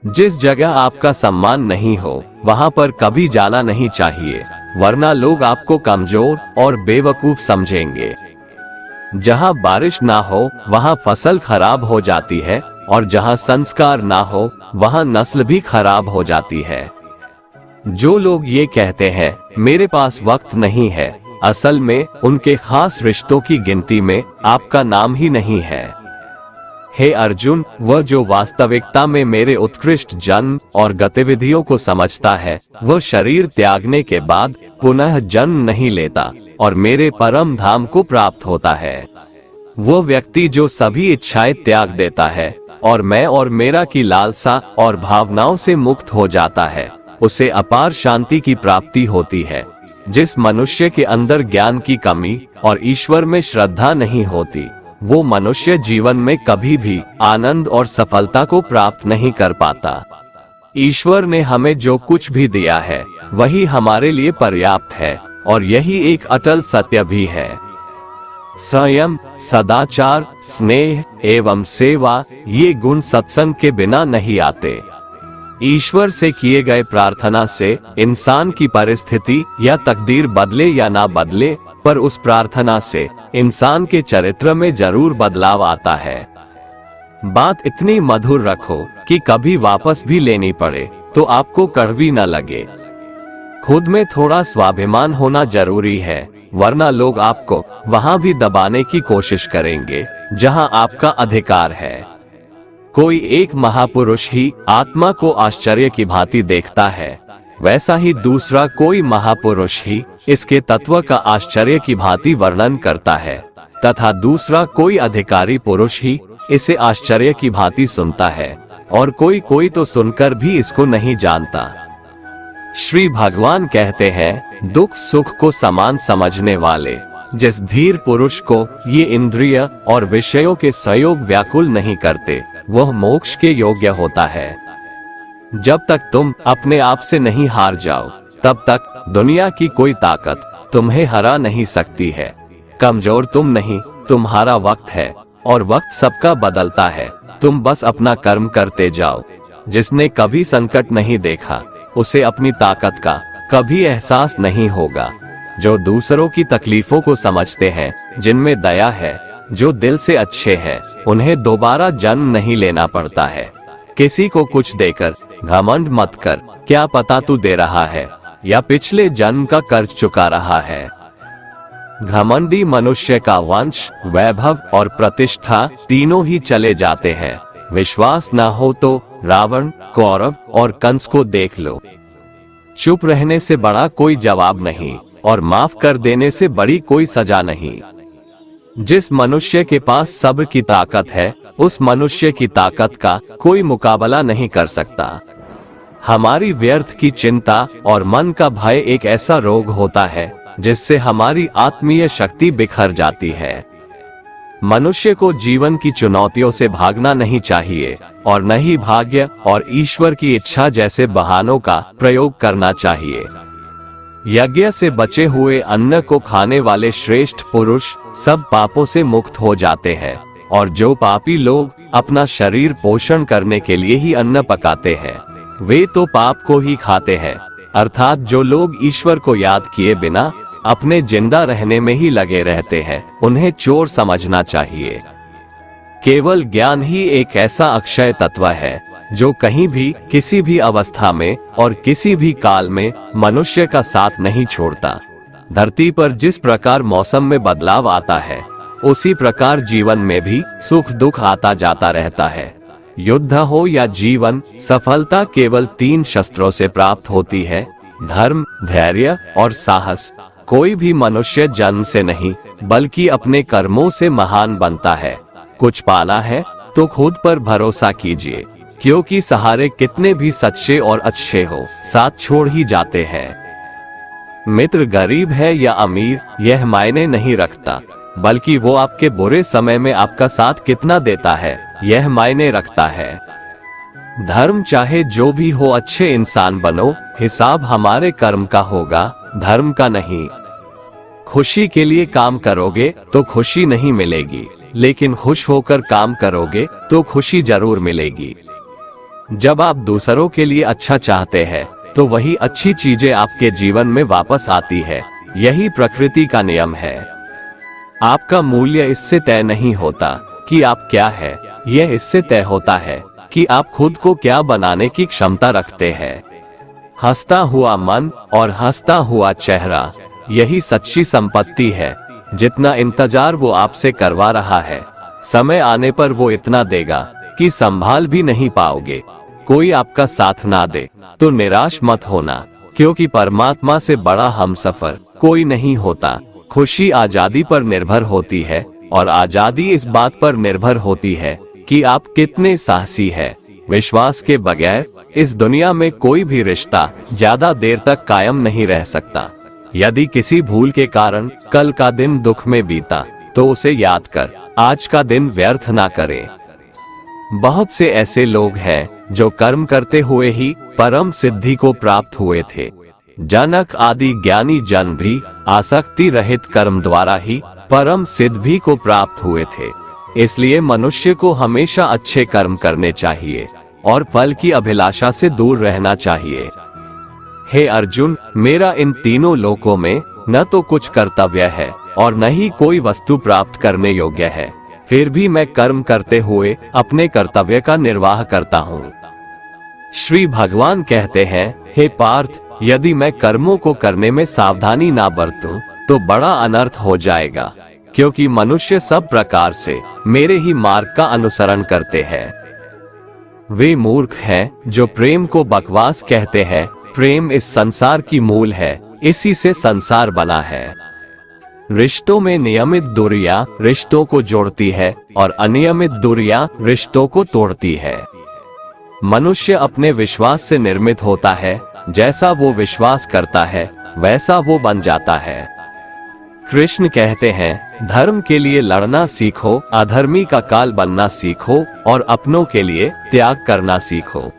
जिस जगह आपका सम्मान नहीं हो वहां पर कभी जाना नहीं चाहिए, वरना लोग आपको कमजोर और बेवकूफ समझेंगे। जहां बारिश ना हो वहां फसल खराब हो जाती है, और जहां संस्कार ना हो वहां नस्ल भी खराब हो जाती है। जो लोग ये कहते हैं मेरे पास वक्त नहीं है, असल में उनके खास रिश्तों की गिनती में आपका नाम ही नहीं है। हे अर्जुन, वह जो वास्तविकता में मेरे उत्कृष्ट जन्म और गतिविधियों को समझता है, वह शरीर त्यागने के बाद पुनः जन्म नहीं लेता और मेरे परम धाम को प्राप्त होता है। वो व्यक्ति जो सभी इच्छाएं त्याग देता है और मैं और मेरा की लालसा और भावनाओं से मुक्त हो जाता है, उसे अपार शांति की प्राप्ति होती है। जिस मनुष्य के अंदर ज्ञान की कमी और ईश्वर में श्रद्धा नहीं होती, वो मनुष्य जीवन में कभी भी आनंद और सफलता को प्राप्त नहीं कर पाता। ईश्वर ने हमें जो कुछ भी दिया है वही हमारे लिए पर्याप्त है और यही एक अटल सत्य भी है। संयम, सदाचार, स्नेह एवं सेवा, ये गुण सत्संग के बिना नहीं आते। ईश्वर से किए गए प्रार्थना से इंसान की परिस्थिति या तकदीर बदले या ना बदले, पर उस प्रार्थना से इंसान के चरित्र में जरूर बदलाव आता है। बात इतनी मधुर रखो कि कभी वापस भी लेनी पड़े तो आपको कड़वी न लगे। खुद में थोड़ा स्वाभिमान होना जरूरी है, वरना लोग आपको वहां भी दबाने की कोशिश करेंगे जहां आपका अधिकार है। कोई एक महापुरुष ही आत्मा को आश्चर्य की भांति देखता है, वैसा ही दूसरा कोई महापुरुष ही इसके तत्व का आश्चर्य की भांति वर्णन करता है, तथा दूसरा कोई अधिकारी पुरुष ही इसे आश्चर्य की भांति सुनता है, और कोई कोई तो सुनकर भी इसको नहीं जानता। श्री भगवान कहते हैं, दुख सुख को समान समझने वाले जिस धीर पुरुष को ये इंद्रिय और विषयों के संयोग व्याकुल नहीं करते, वह मोक्ष के योग्य होता है। जब तक तुम अपने आप से नहीं हार जाओ, तब तक दुनिया की कोई ताकत तुम्हें हरा नहीं सकती है। कमजोर तुम नहीं, तुम्हारा वक्त है, और वक्त सबका बदलता है। तुम बस अपना कर्म करते जाओ। जिसने कभी संकट नहीं देखा, उसे अपनी ताकत का कभी एहसास नहीं होगा। जो दूसरों की तकलीफों को समझते हैं, जिनमें दया है, जो दिल से अच्छे हैं, उन्हें दोबारा जन्म नहीं लेना पड़ता है। किसी को कुछ देकर घमंड मत कर, क्या पता तू दे रहा है या पिछले जन्म का कर्ज चुका रहा है। घमंडी मनुष्य का वंश, वैभव और प्रतिष्ठा तीनों ही चले जाते हैं। विश्वास न हो तो रावण, कौरव और कंस को देख लो। चुप रहने से बड़ा कोई जवाब नहीं, और माफ कर देने से बड़ी कोई सजा नहीं। जिस मनुष्य के पास सब्र की ताकत है, उस मनुष्य की ताकत का कोई मुकाबला नहीं कर सकता। हमारी व्यर्थ की चिंता और मन का भय एक ऐसा रोग होता है जिससे हमारी आत्मीय शक्ति बिखर जाती है। मनुष्य को जीवन की चुनौतियों से भागना नहीं चाहिए, और न ही भाग्य और ईश्वर की इच्छा जैसे बहानों का प्रयोग करना चाहिए। यज्ञ से बचे हुए अन्न को खाने वाले श्रेष्ठ पुरुष सब पापों से मुक्त हो जाते हैं, और जो पापी लोग अपना शरीर पोषण करने के लिए ही अन्न पकाते हैं, वे तो पाप को ही खाते हैं। अर्थात जो लोग ईश्वर को याद किए बिना अपने जिंदा रहने में ही लगे रहते हैं, उन्हें चोर समझना चाहिए। केवल ज्ञान ही एक ऐसा अक्षय तत्व है जो कहीं भी, किसी भी अवस्था में और किसी भी काल में मनुष्य का साथ नहीं छोड़ता। धरती पर जिस प्रकार मौसम में बदलाव आता है, उसी प्रकार जीवन में भी सुख दुख आता जाता रहता है। युद्ध हो या जीवन, सफलता केवल 3 शस्त्रों से प्राप्त होती है: धर्म, धैर्य और साहस। कोई भी मनुष्य जन्म से नहीं, बल्कि अपने कर्मों से महान बनता है। कुछ पाना है तो खुद पर भरोसा कीजिए, क्योंकि सहारे कितने भी सच्चे और अच्छे हो, साथ छोड़ ही जाते हैं। मित्र गरीब है या अमीर, यह मायने नहीं रखता, बल्कि वो आपके बुरे समय में आपका साथ कितना देता है, यह मायने रखता है। धर्म चाहे जो भी हो, अच्छे इंसान बनो, हिसाब हमारे कर्म का होगा, धर्म का नहीं। खुशी के लिए काम करोगे तो खुशी नहीं मिलेगी, लेकिन खुश होकर काम करोगे तो खुशी जरूर मिलेगी। जब आप दूसरों के लिए अच्छा चाहते हैं, तो वही अच्छी चीजें आपके जीवन में वापस आती है। यही प्रकृति का नियम है। आपका मूल्य इससे तय नहीं होता कि आप क्या है, यह इससे तय होता है कि आप खुद को क्या बनाने की क्षमता रखते हैं। हंसता हुआ मन और हंसता हुआ चेहरा यही सच्ची संपत्ति है। जितना इंतजार वो आपसे करवा रहा है, समय आने पर वो इतना देगा कि संभाल भी नहीं पाओगे। कोई आपका साथ ना दे तो निराश मत होना, क्योंकि परमात्मा से बड़ा हमसफर कोई नहीं होता। खुशी आजादी पर निर्भर होती है, और आजादी इस बात पर निर्भर होती है कि आप कितने साहसी हैं। विश्वास के बगैर इस दुनिया में कोई भी रिश्ता ज्यादा देर तक कायम नहीं रह सकता। यदि किसी भूल के कारण कल का दिन दुख में बीता, तो उसे याद कर आज का दिन व्यर्थ ना करें। बहुत से ऐसे लोग हैं जो कर्म करते हुए ही परम सिद्धि को प्राप्त हुए थे। जनक आदि ज्ञानी जन भी आसक्ति रहित कर्म द्वारा ही परम सिद्धि को प्राप्त हुए थे। इसलिए मनुष्य को हमेशा अच्छे कर्म करने चाहिए और फल की अभिलाषा से दूर रहना चाहिए। हे अर्जुन, मेरा इन तीनों लोकों में न तो कुछ कर्तव्य है और न ही कोई वस्तु प्राप्त करने योग्य है, फिर भी मैं कर्म करते हुए अपने कर्तव्य का निर्वाह करता हूँ। श्री भगवान कहते हैं, हे पार्थ, यदि मैं कर्मों को करने में सावधानी ना बरतूं तो बड़ा अनर्थ हो जाएगा, क्योंकि मनुष्य सब प्रकार से मेरे ही मार्ग का अनुसरण करते हैं। वे मूर्ख हैं जो प्रेम को बकवास कहते हैं। प्रेम इस संसार की मूल है, इसी से संसार बना है। रिश्तों में नियमित दूरियां रिश्तों को जोड़ती है और अनियमित दूरियां रिश्तों को तोड़ती है। मनुष्य अपने विश्वास से निर्मित होता है, जैसा वो विश्वास करता है वैसा वो बन जाता है। कृष्ण कहते हैं, धर्म के लिए लड़ना सीखो, अधर्मी का काल बनना सीखो और अपनों के लिए त्याग करना सीखो।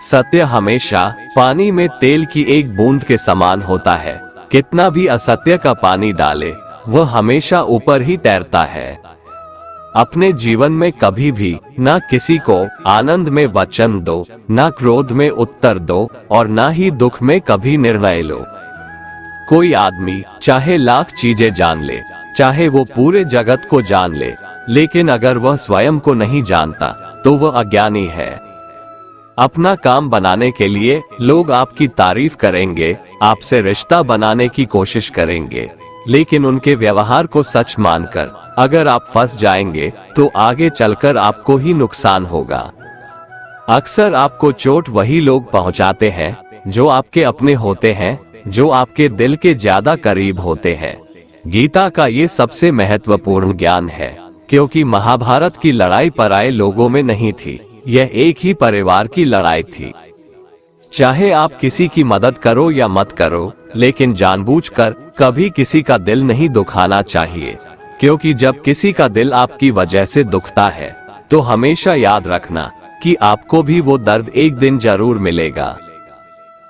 सत्य हमेशा पानी में तेल की एक बूंद के समान होता है। कितना भी असत्य का पानी डाले, वह हमेशा ऊपर ही तैरता है। अपने जीवन में कभी भी ना किसी को आनंद में वचन दो, ना क्रोध में उत्तर दो और ना ही दुख में कभी निर्णय लो। कोई आदमी चाहे लाख चीजें जान ले, चाहे वो पूरे जगत को जान ले, लेकिन अगर वह स्वयं को नहीं जानता तो वह अज्ञानी है। अपना काम बनाने के लिए लोग आपकी तारीफ करेंगे, आपसे रिश्ता बनाने की कोशिश करेंगे, लेकिन उनके व्यवहार को सच मानकर अगर आप फंस जाएंगे तो आगे चलकर आपको ही नुकसान होगा। अक्सर आपको चोट वही लोग पहुंचाते हैं जो आपके अपने होते हैं, जो आपके दिल के ज्यादा करीब होते हैं। गीता का ये सबसे महत्वपूर्ण ज्ञान है, क्योंकि महाभारत की लड़ाई पराये लोगों में नहीं थी, यह एक ही परिवार की लड़ाई थी। चाहे आप किसी की मदद करो या मत करो, लेकिन जानबूझकर कभी किसी का दिल नहीं दुखाना चाहिए, क्योंकि जब किसी का दिल आपकी वजह से दुखता है तो हमेशा याद रखना कि आपको भी वो दर्द एक दिन जरूर मिलेगा।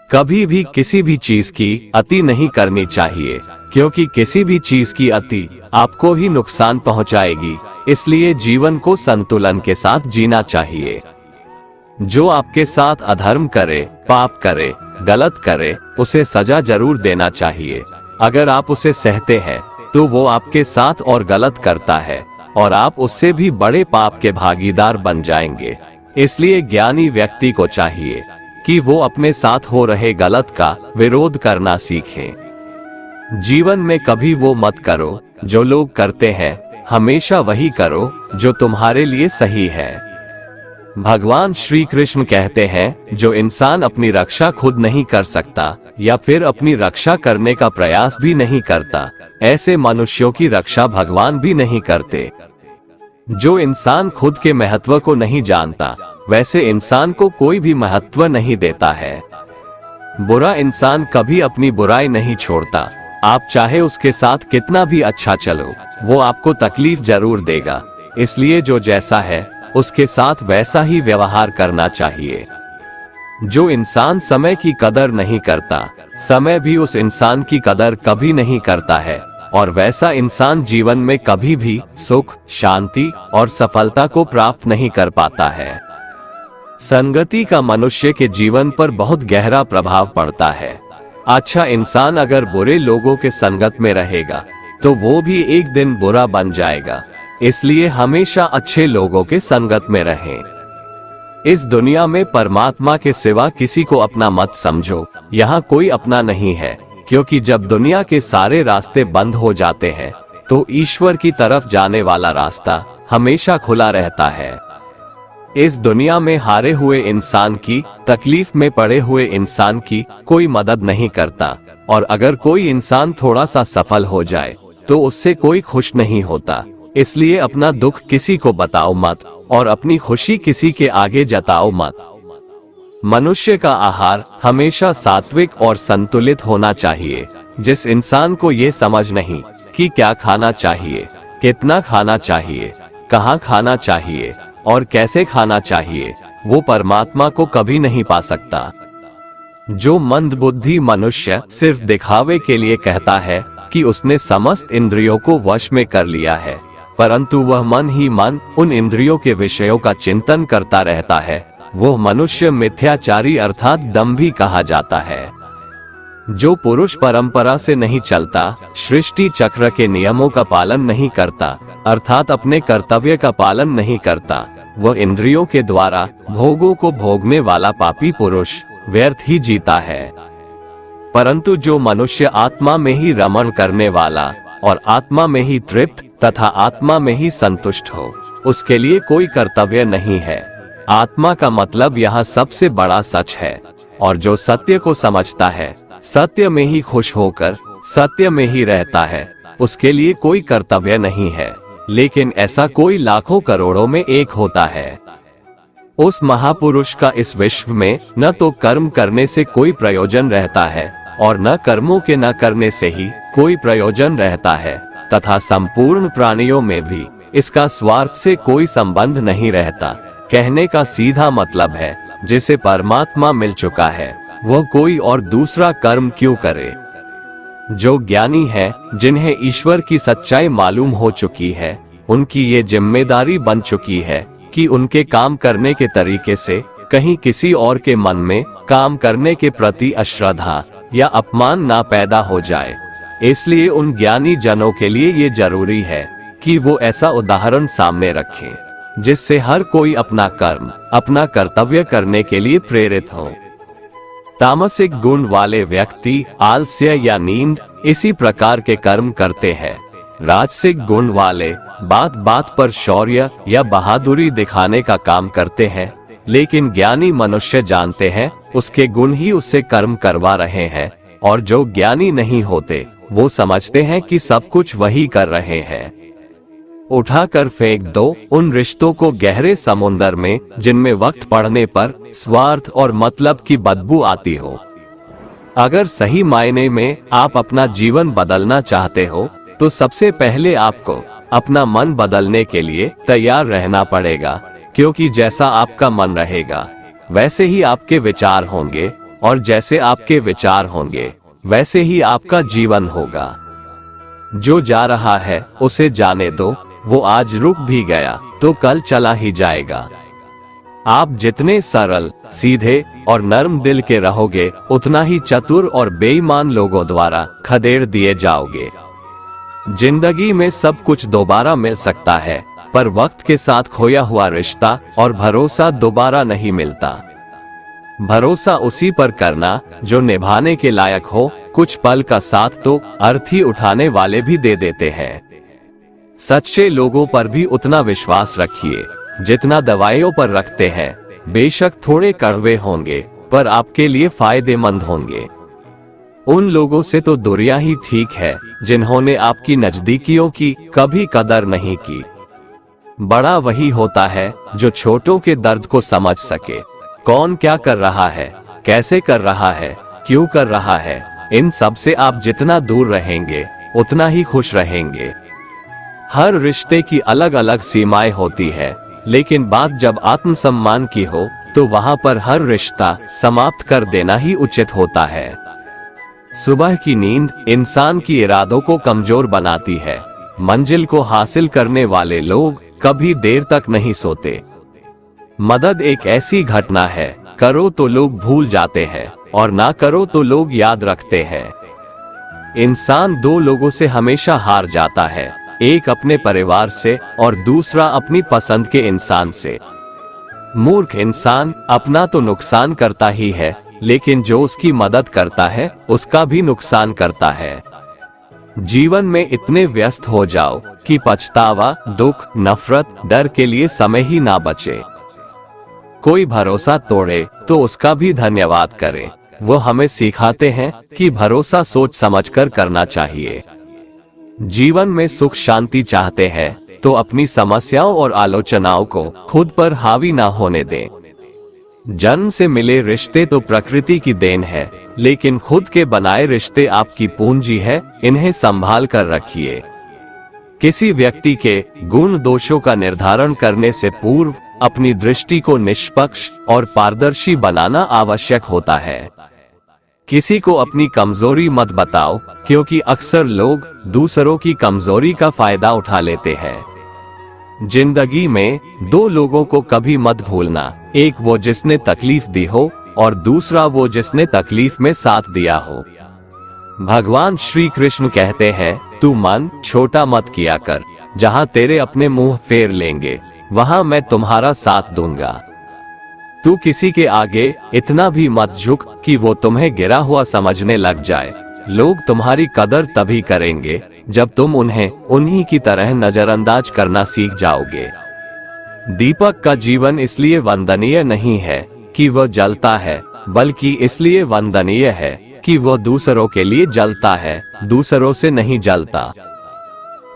कभी भी किसी भी चीज की अति नहीं करनी चाहिए, क्योंकि किसी भी चीज की अति आपको ही नुकसान पहुंचाएगी। इसलिए जीवन को संतुलन के साथ जीना चाहिए। जो आपके साथ अधर्म करे, पाप करे, गलत करे, उसे सजा जरूर देना चाहिए। अगर आप उसे सहते हैं तो वो आपके साथ और गलत करता है और आप उससे भी बड़े पाप के भागीदार बन जाएंगे। इसलिए ज्ञानी व्यक्ति को चाहिए कि वो अपने साथ हो रहे गलत का विरोध करना सीखे। जीवन में कभी वो मत करो जो लोग करते हैं, हमेशा वही करो जो तुम्हारे लिए सही है। भगवान श्री कृष्ण कहते हैं, जो इंसान अपनी रक्षा खुद नहीं कर सकता या फिर अपनी रक्षा करने का प्रयास भी नहीं करता, ऐसे मनुष्यों की रक्षा भगवान भी नहीं करते। जो इंसान खुद के महत्व को नहीं जानता, वैसे इंसान को कोई भी महत्व नहीं देता है। बुरा इंसान कभी अपनी बुराई नहीं छोड़ता। आप चाहे उसके साथ कितना भी अच्छा चलो, वो आपको तकलीफ जरूर देगा। इसलिए जो जैसा है उसके साथ वैसा ही व्यवहार करना चाहिए। जो इंसान समय की कदर नहीं करता, समय भी उस इंसान की कदर कभी नहीं करता है, और वैसा इंसान जीवन में कभी भी सुख, शांति और सफलता को प्राप्त नहीं कर पाता है। संगति का मनुष्य के जीवन पर बहुत गहरा प्रभाव पड़ता है। अच्छा इंसान अगर बुरे लोगों के संगत में रहेगा तो वो भी एक दिन बुरा बन जाएगा। इसलिए हमेशा अच्छे लोगों के संगत में रहें। इस दुनिया में परमात्मा के सिवा किसी को अपना मत समझो। यहाँ कोई अपना नहीं है, क्योंकि जब दुनिया के सारे रास्ते बंद हो जाते हैं तो ईश्वर की तरफ जाने वाला रास्ता हमेशा खुला रहता है। इस दुनिया में हारे हुए इंसान की, तकलीफ में पड़े हुए इंसान की कोई मदद नहीं करता, और अगर कोई इंसान थोड़ा सा सफल हो जाए तो उससे कोई खुश नहीं होता। इसलिए अपना दुख किसी को बताओ मत और अपनी खुशी किसी के आगे जताओ मत। मनुष्य का आहार हमेशा सात्विक और संतुलित होना चाहिए। जिस इंसान को ये समझ नहीं कि क्या खाना चाहिए, कितना खाना चाहिए, कहाँ खाना चाहिए और कैसे खाना चाहिए, वो परमात्मा को कभी नहीं पा सकता। जो मंदबुद्धि मनुष्य सिर्फ दिखावे के लिए कहता है कि उसने समस्त इंद्रियों को वश में कर लिया है, परंतु वह मन ही मन उन इंद्रियों के विषयों का चिंतन करता रहता है, वो मनुष्य मिथ्याचारी अर्थात दंभी कहा जाता है। जो पुरुष परंपरा से नहीं चलता, सृष्टि चक्र के नियमों का पालन नहीं करता, अर्थात अपने कर्तव्य का पालन नहीं करता, वह इंद्रियों के द्वारा भोगों को भोगने वाला पापी पुरुष व्यर्थ ही जीता है। परंतु जो मनुष्य आत्मा में ही रमण करने वाला और आत्मा में ही तृप्त तथा आत्मा में ही संतुष्ट हो, उसके लिए कोई कर्तव्य नहीं है। आत्मा का मतलब यहाँ सबसे बड़ा सच है, और जो सत्य को समझता है, सत्य में ही खुश होकर सत्य में ही रहता है, उसके लिए कोई कर्तव्य नहीं है। लेकिन ऐसा कोई लाखों करोड़ों में एक होता है। उस महापुरुष का इस विश्व में न तो कर्म करने से कोई प्रयोजन रहता है और न कर्मों के न करने से ही कोई प्रयोजन रहता है, तथा संपूर्ण प्राणियों में भी इसका स्वार्थ से कोई संबंध नहीं रहता। कहने का सीधा मतलब है, जिसे परमात्मा मिल चुका है वह कोई और दूसरा कर्म क्यों करे। जो ज्ञानी है, जिन्हें ईश्वर की सच्चाई मालूम हो चुकी है, उनकी ये जिम्मेदारी बन चुकी है कि उनके काम करने के तरीके से कहीं किसी और के मन में काम करने के प्रति अश्रद्धा या अपमान ना पैदा हो जाए। इसलिए उन ज्ञानी जनों के लिए ये जरूरी है कि वो ऐसा उदाहरण सामने रखें जिससे हर कोई अपना कर्म, अपना कर्तव्य करने के लिए प्रेरित हो। तामसिक गुण वाले व्यक्ति आलस्य या नींद इसी प्रकार के कर्म करते हैं। राजसिक गुण वाले बात बात पर शौर्य या बहादुरी दिखाने का काम करते हैं, लेकिन ज्ञानी मनुष्य जानते हैं उसके गुण ही उससे कर्म करवा रहे हैं, और जो ज्ञानी नहीं होते वो समझते हैं कि सब कुछ वही कर रहे हैं। उठाकर फेंक दो उन रिश्तों को गहरे समुंदर में जिनमें वक्त पड़ने पर स्वार्थ और मतलब की बदबू आती हो। अगर सही मायने में आप अपना जीवन बदलना चाहते हो तो सबसे पहले आपको अपना मन बदलने के लिए तैयार रहना पड़ेगा, क्योंकि जैसा आपका मन रहेगा वैसे ही आपके विचार होंगे, और जैसे आपके विचार होंगे वैसे ही आपका जीवन होगा। जो जा रहा है उसे जाने दो, वो आज रुक भी गया तो कल चला ही जाएगा। आप जितने सरल, सीधे और नर्म दिल के रहोगे, उतना ही चतुर और बेईमान लोगों द्वारा खदेड़ दिए जाओगे। जिंदगी में सब कुछ दोबारा मिल सकता है, पर वक्त के साथ खोया हुआ रिश्ता और भरोसा दोबारा नहीं मिलता। भरोसा उसी पर करना जो निभाने के लायक हो। कुछ पल का साथ तो अर्थी उठाने वाले भी दे देते हैं। सच्चे लोगों पर भी उतना विश्वास रखिए जितना दवाइयों पर रखते हैं। बेशक थोड़े कड़वे होंगे, पर आपके लिए फायदेमंद होंगे। उन लोगों से तो दूरियां ही ठीक है जिन्होंने आपकी नजदीकियों की कभी कदर नहीं की। बड़ा वही होता है जो छोटों के दर्द को समझ सके। कौन क्या कर रहा है, कैसे कर रहा है, क्यों कर रहा है, इन सब से आप जितना दूर रहेंगे उतना ही खुश रहेंगे। हर रिश्ते की अलग अलग सीमाएं होती है, लेकिन बात जब आत्मसम्मान की हो तो वहां पर हर रिश्ता समाप्त कर देना ही उचित होता है। सुबह की नींद इंसान की इरादों को कमजोर बनाती है। मंजिल को हासिल करने वाले लोग कभी देर तक नहीं सोते। मदद एक ऐसी घटना है, करो तो लोग भूल जाते हैं और ना करो तो लोग याद रखते हैं। इंसान दो लोगों से हमेशा हार जाता है, एक अपने परिवार से और दूसरा अपनी पसंद के इंसान से। मूर्ख इंसान अपना तो नुकसान करता ही है, लेकिन जो उसकी मदद करता है उसका भी नुकसान करता है। जीवन में इतने व्यस्त हो जाओ कि पछतावा, दुख, नफरत, डर के लिए समय ही ना बचे। कोई भरोसा तोड़े तो उसका भी धन्यवाद करे। वो हमें सिखाते हैं कि भरोसा सोच समझकर करना चाहिए। जीवन में सुख शांति चाहते हैं तो अपनी समस्याओं और आलोचनाओं को खुद पर हावी ना होने दें। जन्म से मिले रिश्ते तो प्रकृति की देन है, लेकिन खुद के बनाए रिश्ते आपकी पूंजी है, इन्हें संभाल कर रखिए। किसी व्यक्ति के गुण दोषों का निर्धारण करने से पूर्व अपनी दृष्टि को निष्पक्ष और पारदर्शी बनाना आवश्यक होता है। किसी को अपनी कमजोरी मत बताओ, क्योंकि अक्सर लोग दूसरों की कमजोरी का फायदा उठा लेते हैं। जिंदगी में दो लोगों को कभी मत भूलना, एक वो जिसने तकलीफ दी हो और दूसरा वो जिसने तकलीफ में साथ दिया हो। भगवान श्री कृष्ण कहते हैं, तू मन छोटा मत किया कर, जहां तेरे अपने मुंह फेर लेंगे वहां मैं तुम्हारा साथ दूंगा। तू किसी के आगे इतना भी मत झुक कि वो तुम्हें गिरा हुआ समझने लग जाए। लोग तुम्हारी कदर तभी करेंगे जब तुम उन्हें उन्हीं की तरह नजरअंदाज करना सीख जाओगे। दीपक का जीवन इसलिए वंदनीय नहीं है कि वह जलता है, बल्कि इसलिए वंदनीय है कि वह दूसरों के लिए जलता है, दूसरों से नहीं जलता।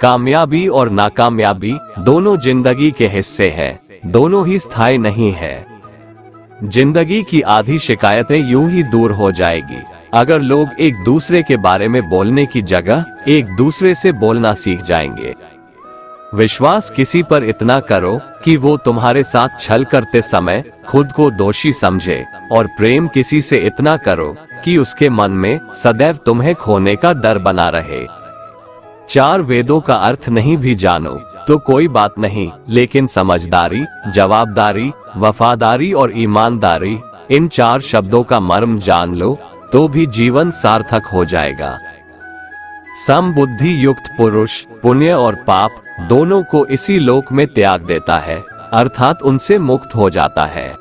कामयाबी और नाकामयाबी दोनों जिंदगी के हिस्से हैं, दोनों ही स्थायी नहीं है। जिंदगी की आधी शिकायतें यूं ही दूर हो जाएगी अगर लोग एक दूसरे के बारे में बोलने की जगह एक दूसरे से बोलना सीख जाएंगे। विश्वास किसी पर इतना करो कि वो तुम्हारे साथ छल करते समय खुद को दोषी समझे, और प्रेम किसी से इतना करो कि उसके मन में सदैव तुम्हें खोने का डर बना रहे। चार वेदों का अर्थ नहीं भी जानो तो कोई बात नहीं, लेकिन समझदारी, जवाबदारी, वफादारी और ईमानदारी, इन चार शब्दों का मर्म जान लो तो भी जीवन सार्थक हो जाएगा। समबुद्धि युक्त पुरुष पुण्य और पाप दोनों को इसी लोक में त्याग देता है, अर्थात उनसे मुक्त हो जाता है।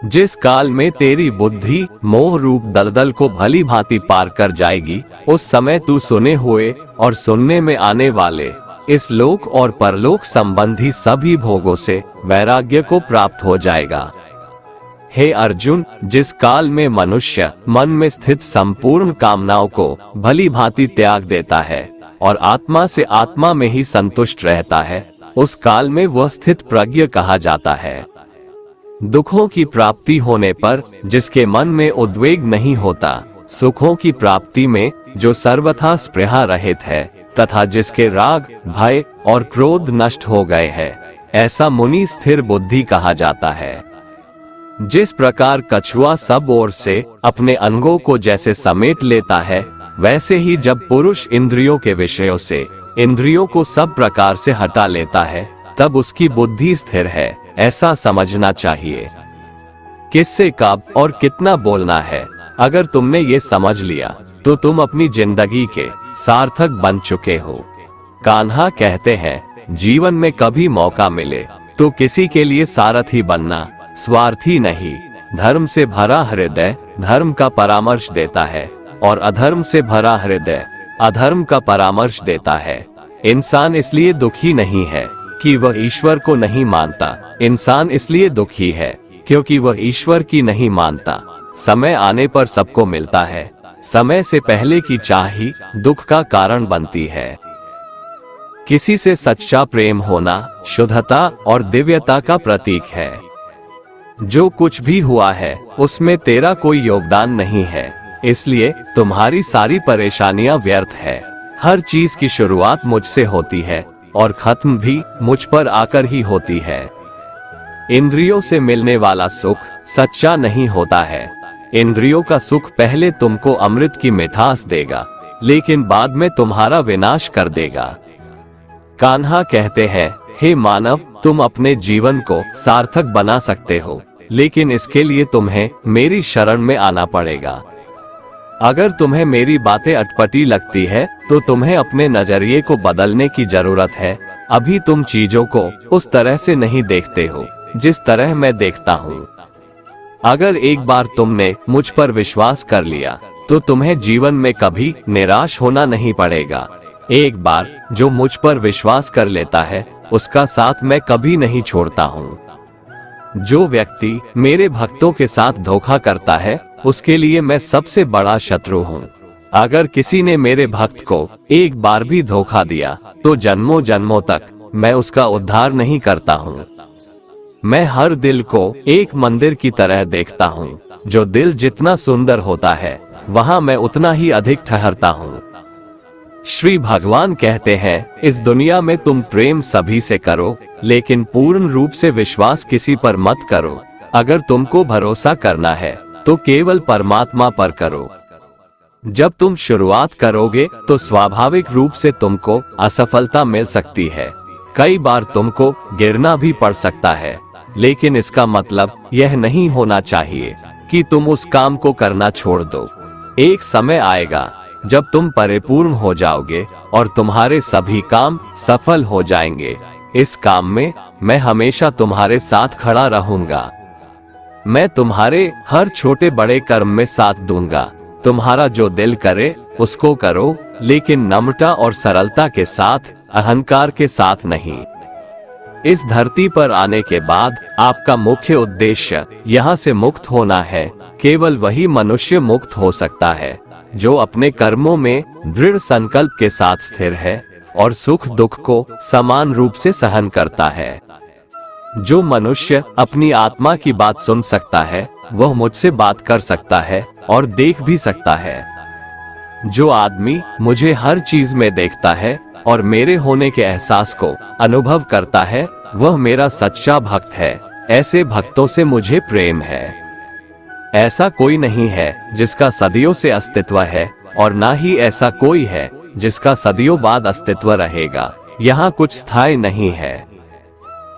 जिस काल में तेरी बुद्धि मोह रूप दलदल को भली भांति पार कर जाएगी, उस समय तू सुने हुए और सुनने में आने वाले इस लोक और परलोक संबंधी सभी भोगों से वैराग्य को प्राप्त हो जाएगा। हे अर्जुन, जिस काल में मनुष्य मन में स्थित संपूर्ण कामनाओं को भली भांति त्याग देता है और आत्मा से आत्मा में ही संतुष्ट रहता है, उस काल में वह स्थित प्रज्ञ कहा जाता है। दुखों की प्राप्ति होने पर जिसके मन में उद्वेग नहीं होता, सुखों की प्राप्ति में जो सर्वथा स्पृहा रहित है, तथा जिसके राग, भय और क्रोध नष्ट हो गए हैं, ऐसा मुनि स्थिर बुद्धि कहा जाता है। जिस प्रकार कछुआ सब ओर से अपने अंगों को जैसे समेट लेता है, वैसे ही जब पुरुष इंद्रियों के विषयों से इंद्रियों को सब प्रकार से हटा लेता है, तब उसकी बुद्धि स्थिर है, ऐसा समझना चाहिए। किससे कब और कितना बोलना है, अगर तुमने ये समझ लिया तो तुम अपनी जिंदगी के सार्थक बन चुके हो। कान्हा कहते हैं, जीवन में कभी मौका मिले तो किसी के लिए सारथी बनना, स्वार्थी नहीं। धर्म से भरा हृदय धर्म का परामर्श देता है, और अधर्म से भरा हृदय अधर्म का परामर्श देता है। इंसान इसलिए दुखी नहीं है कि वह ईश्वर को नहीं मानता, इंसान इसलिए दुखी है क्योंकि वह ईश्वर की नहीं मानता। समय आने पर सबको मिलता है, समय से पहले की चाह ही दुख का कारण बनती है। किसी से सच्चा प्रेम होना शुद्धता और दिव्यता का प्रतीक है। जो कुछ भी हुआ है उसमें तेरा कोई योगदान नहीं है, इसलिए तुम्हारी सारी परेशानियां व्यर्थ है। हर चीज की शुरुआत मुझसे होती है और खत्म भी मुझ पर आकर ही होती है। इंद्रियों से मिलने वाला सुख सच्चा नहीं होता है। इंद्रियों का सुख पहले तुमको अमृत की मिठास देगा, लेकिन बाद में तुम्हारा विनाश कर देगा। कान्हा कहते हैं, हे मानव, तुम अपने जीवन को सार्थक बना सकते हो, लेकिन इसके लिए तुम्हें मेरी शरण में आना पड़ेगा। अगर तुम्हें मेरी बातें अटपटी लगती है तो तुम्हें अपने नजरिए को बदलने की जरूरत है। अभी तुम चीजों को उस तरह से नहीं देखते हो जिस तरह मैं देखता हूँ। अगर एक बार तुमने मुझ पर विश्वास कर लिया तो तुम्हें जीवन में कभी निराश होना नहीं पड़ेगा। एक बार जो मुझ पर विश्वास कर लेता है उसका साथ मैं कभी नहीं छोड़ता हूँ। जो व्यक्ति मेरे भक्तों के साथ धोखा करता है उसके लिए मैं सबसे बड़ा शत्रु हूँ। अगर किसी ने मेरे भक्त को एक बार भी धोखा दिया तो जन्मों जन्मों तक मैं उसका उद्धार नहीं करता हूँ। मैं हर दिल को एक मंदिर की तरह देखता हूँ। जो दिल जितना सुंदर होता है वहाँ मैं उतना ही अधिक ठहरता हूँ। श्री भगवान कहते हैं, इस दुनिया में तुम प्रेम सभी से करो लेकिन पूर्ण रूप से विश्वास किसी पर मत करो। अगर तुमको भरोसा करना है तो केवल परमात्मा पर करो। जब तुम शुरुआत करोगे तो स्वाभाविक रूप से तुमको असफलता मिल सकती है। कई बार तुमको गिरना भी पड़ सकता है, लेकिन इसका मतलब यह नहीं होना चाहिए कि तुम उस काम को करना छोड़ दो। एक समय आएगा जब तुम परिपूर्ण हो जाओगे और तुम्हारे सभी काम सफल हो जाएंगे। इस काम में मैं हमेशा तुम्हारे साथ खड़ा रहूंगा। मैं तुम्हारे हर छोटे बड़े कर्म में साथ दूंगा। तुम्हारा जो दिल करे उसको करो, लेकिन नम्रता और सरलता के साथ, अहंकार के साथ नहीं। इस धरती पर आने के बाद आपका मुख्य उद्देश्य यहाँ से मुक्त होना है। केवल वही मनुष्य मुक्त हो सकता है जो अपने कर्मों में दृढ़ संकल्प के साथ स्थिर है और सुख दुख को समान रूप से सहन करता है। जो मनुष्य अपनी आत्मा की बात सुन सकता है वह मुझसे बात कर सकता है और देख भी सकता है। जो आदमी मुझे हर चीज में देखता है और मेरे होने के एहसास को अनुभव करता है वह मेरा सच्चा भक्त है। ऐसे भक्तों से मुझे प्रेम है। ऐसा कोई नहीं है जिसका सदियों से अस्तित्व है और ना ही ऐसा कोई है जिसका सदियों बाद अस्तित्व रहेगा। यहाँ कुछ स्थायी नहीं है।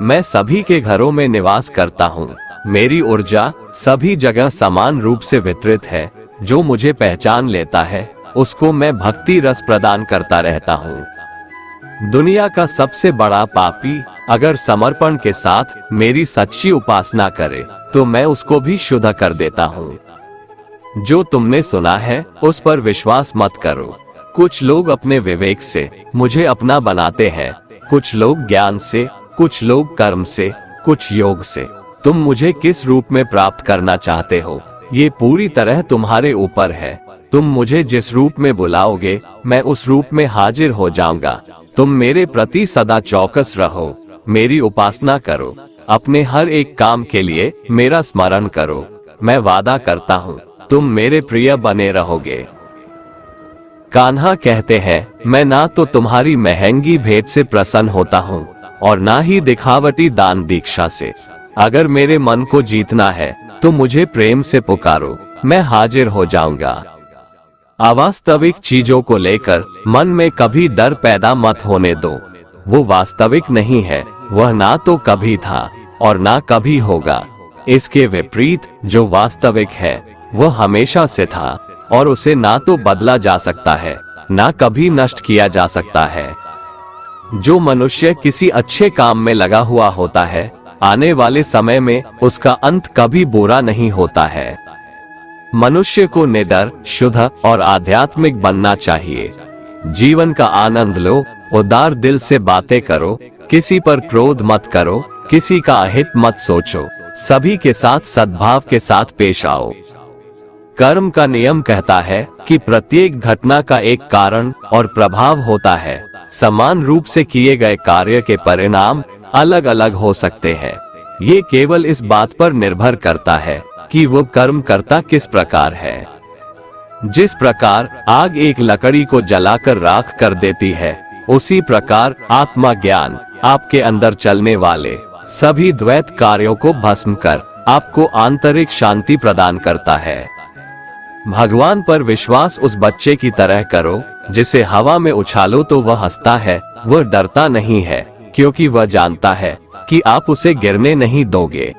मैं सभी के घरों में निवास करता हूँ। मेरी ऊर्जा सभी जगह समान रूप से वितरित है। जो मुझे पहचान लेता है उसको मैं भक्ति रस प्रदान करता रहता हूँ। दुनिया का सबसे बड़ा पापी अगर समर्पण के साथ मेरी सच्ची उपासना करे तो मैं उसको भी शुद्ध कर देता हूँ। जो तुमने सुना है उस पर विश्वास मत करो। कुछ लोग अपने विवेक से मुझे अपना बनाते हैं, कुछ लोग ज्ञान से, कुछ लोग कर्म से, कुछ योग से। तुम मुझे किस रूप में प्राप्त करना चाहते हो ये पूरी तरह तुम्हारे ऊपर है। तुम मुझे जिस रूप में बुलाओगे मैं उस रूप में हाजिर हो जाऊंगा। तुम मेरे प्रति सदा चौकस रहो, मेरी उपासना करो, अपने हर एक काम के लिए मेरा स्मरण करो। मैं वादा करता हूँ तुम मेरे प्रिय बने रहोगे। कान्हा कहते हैं, मैं ना तो तुम्हारी महंगी भेंट से प्रसन्न होता हूँ और ना ही दिखावटी दान दीक्षा से। अगर मेरे मन को जीतना है तो मुझे प्रेम से पुकारो, मैं हाजिर हो जाऊंगा। अवास्तविक चीजों को लेकर मन में कभी डर पैदा मत होने दो। वो वास्तविक नहीं है, वह ना तो कभी था और ना कभी होगा। इसके विपरीत जो वास्तविक है वह हमेशा से था और उसे ना तो बदला जा सकता है ना कभी नष्ट किया जा सकता है। जो मनुष्य किसी अच्छे काम में लगा हुआ होता है आने वाले समय में उसका अंत कभी बुरा नहीं होता है। मनुष्य को निडर, शुद्ध और आध्यात्मिक बनना चाहिए। जीवन का आनंद लो, उदार दिल से बातें करो, किसी पर क्रोध मत करो, किसी का अहित मत सोचो, सभी के साथ सद्भाव के साथ पेश आओ। कर्म का नियम कहता है कि प्रत्येक घटना का एक कारण और प्रभाव होता है। समान रूप से किए गए कार्य के परिणाम अलग अलग हो सकते हैं। ये केवल इस बात पर निर्भर करता है कि वो कर्म करता किस प्रकार है। जिस प्रकार आग एक लकड़ी को जलाकर राख कर देती है, उसी प्रकार आत्मा ज्ञान आपके अंदर चलने वाले सभी द्वैत कार्यों को भस्म कर आपको आंतरिक शांति प्रदान करता है। भगवान पर विश्वास उस बच्चे की तरह करो जिसे हवा में उछालो तो वह हंसता है। वह डरता नहीं है क्योंकि वह जानता है कि आप उसे गिरने नहीं दोगे।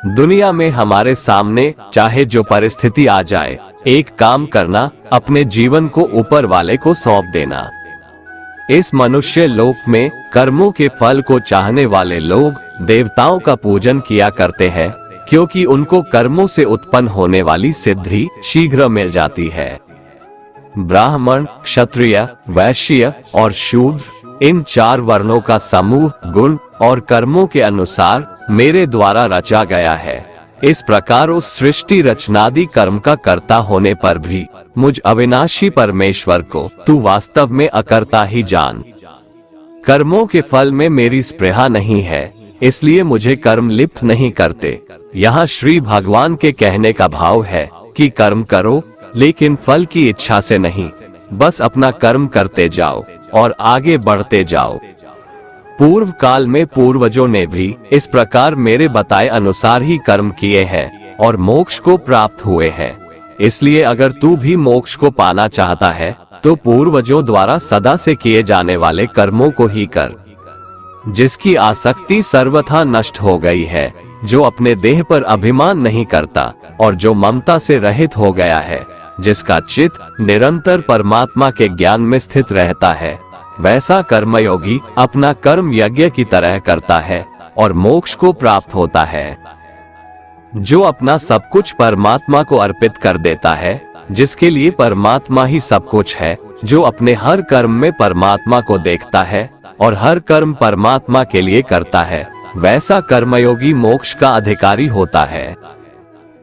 दुनिया में हमारे सामने चाहे जो परिस्थिति आ जाए, एक काम करना, अपने जीवन को ऊपर वाले को सौंप देना। इस मनुष्य लोक में कर्मों के फल को चाहने वाले लोग देवताओं का पूजन किया करते हैं क्योंकि उनको कर्मों से उत्पन्न होने वाली सिद्धि शीघ्र मिल जाती है। ब्राह्मण, क्षत्रिय, वैश्य और शूद्र, इन 4 वर्णों का समूह गुण और कर्मों के अनुसार मेरे द्वारा रचा गया है। इस प्रकार उस सृष्टि रचनादि कर्म का कर्ता होने पर भी मुझ अविनाशी परमेश्वर को तू वास्तव में अकर्ता ही जान। कर्मों के फल में मेरी स्पृहा नहीं है, इसलिए मुझे कर्म लिप्त नहीं करते। यहाँ श्री भगवान के कहने का भाव है कि कर्म करो, लेकिन फल की इच्छा से नहीं, बस अपना कर्म करते जाओ और आगे बढ़ते जाओ। पूर्व काल में पूर्वजों ने भी इस प्रकार मेरे बताए अनुसार ही कर्म किए हैं और मोक्ष को प्राप्त हुए हैं। इसलिए अगर तू भी मोक्ष को पाना चाहता है तो पूर्वजों द्वारा सदा से किए जाने वाले कर्मों को ही कर। जिसकी आसक्ति सर्वथा नष्ट हो गई है, जो अपने देह पर अभिमान नहीं करता और जो ममता से रहित हो गया है, जिसका चित्त निरंतर परमात्मा के ज्ञान में स्थित रहता है, वैसा कर्मयोगी अपना कर्म यज्ञ की तरह करता है और मोक्ष को प्राप्त होता है। जो अपना सब कुछ परमात्मा को अर्पित कर देता है, जिसके लिए परमात्मा ही सब कुछ है, जो अपने हर कर्म में परमात्मा को देखता है और हर कर्म परमात्मा के लिए करता है, वैसा कर्मयोगी मोक्ष का अधिकारी होता है।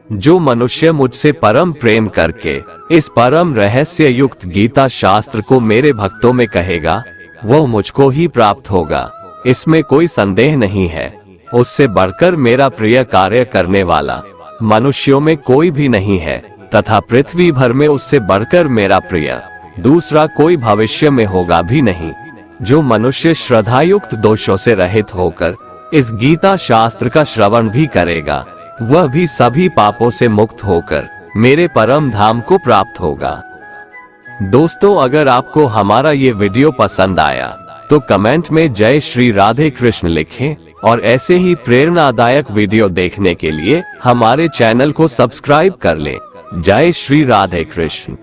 जो मनुष्य मुझसे परम प्रेम करके इस परम रहस्य युक्त गीता शास्त्र को मेरे भक्तों में कहेगा, वह मुझको ही प्राप्त होगा, इसमें कोई संदेह नहीं है। उससे बढ़कर मेरा प्रिय कार्य करने वाला मनुष्यों में कोई भी नहीं है, तथा पृथ्वी भर में उससे बढ़कर मेरा प्रिय दूसरा कोई भविष्य में होगा भी नहीं। जो मनुष्य श्रद्धायुक्त दोषों से रहित होकर इस गीता शास्त्र का श्रवण भी करेगा, वह भी सभी पापों से मुक्त होकर मेरे परम धाम को प्राप्त होगा। दोस्तों, अगर आपको हमारा ये वीडियो पसंद आया तो कमेंट में जय श्री राधे कृष्ण लिखें और ऐसे ही प्रेरणादायक वीडियो देखने के लिए हमारे चैनल को सब्सक्राइब कर लें। जय श्री राधे कृष्ण।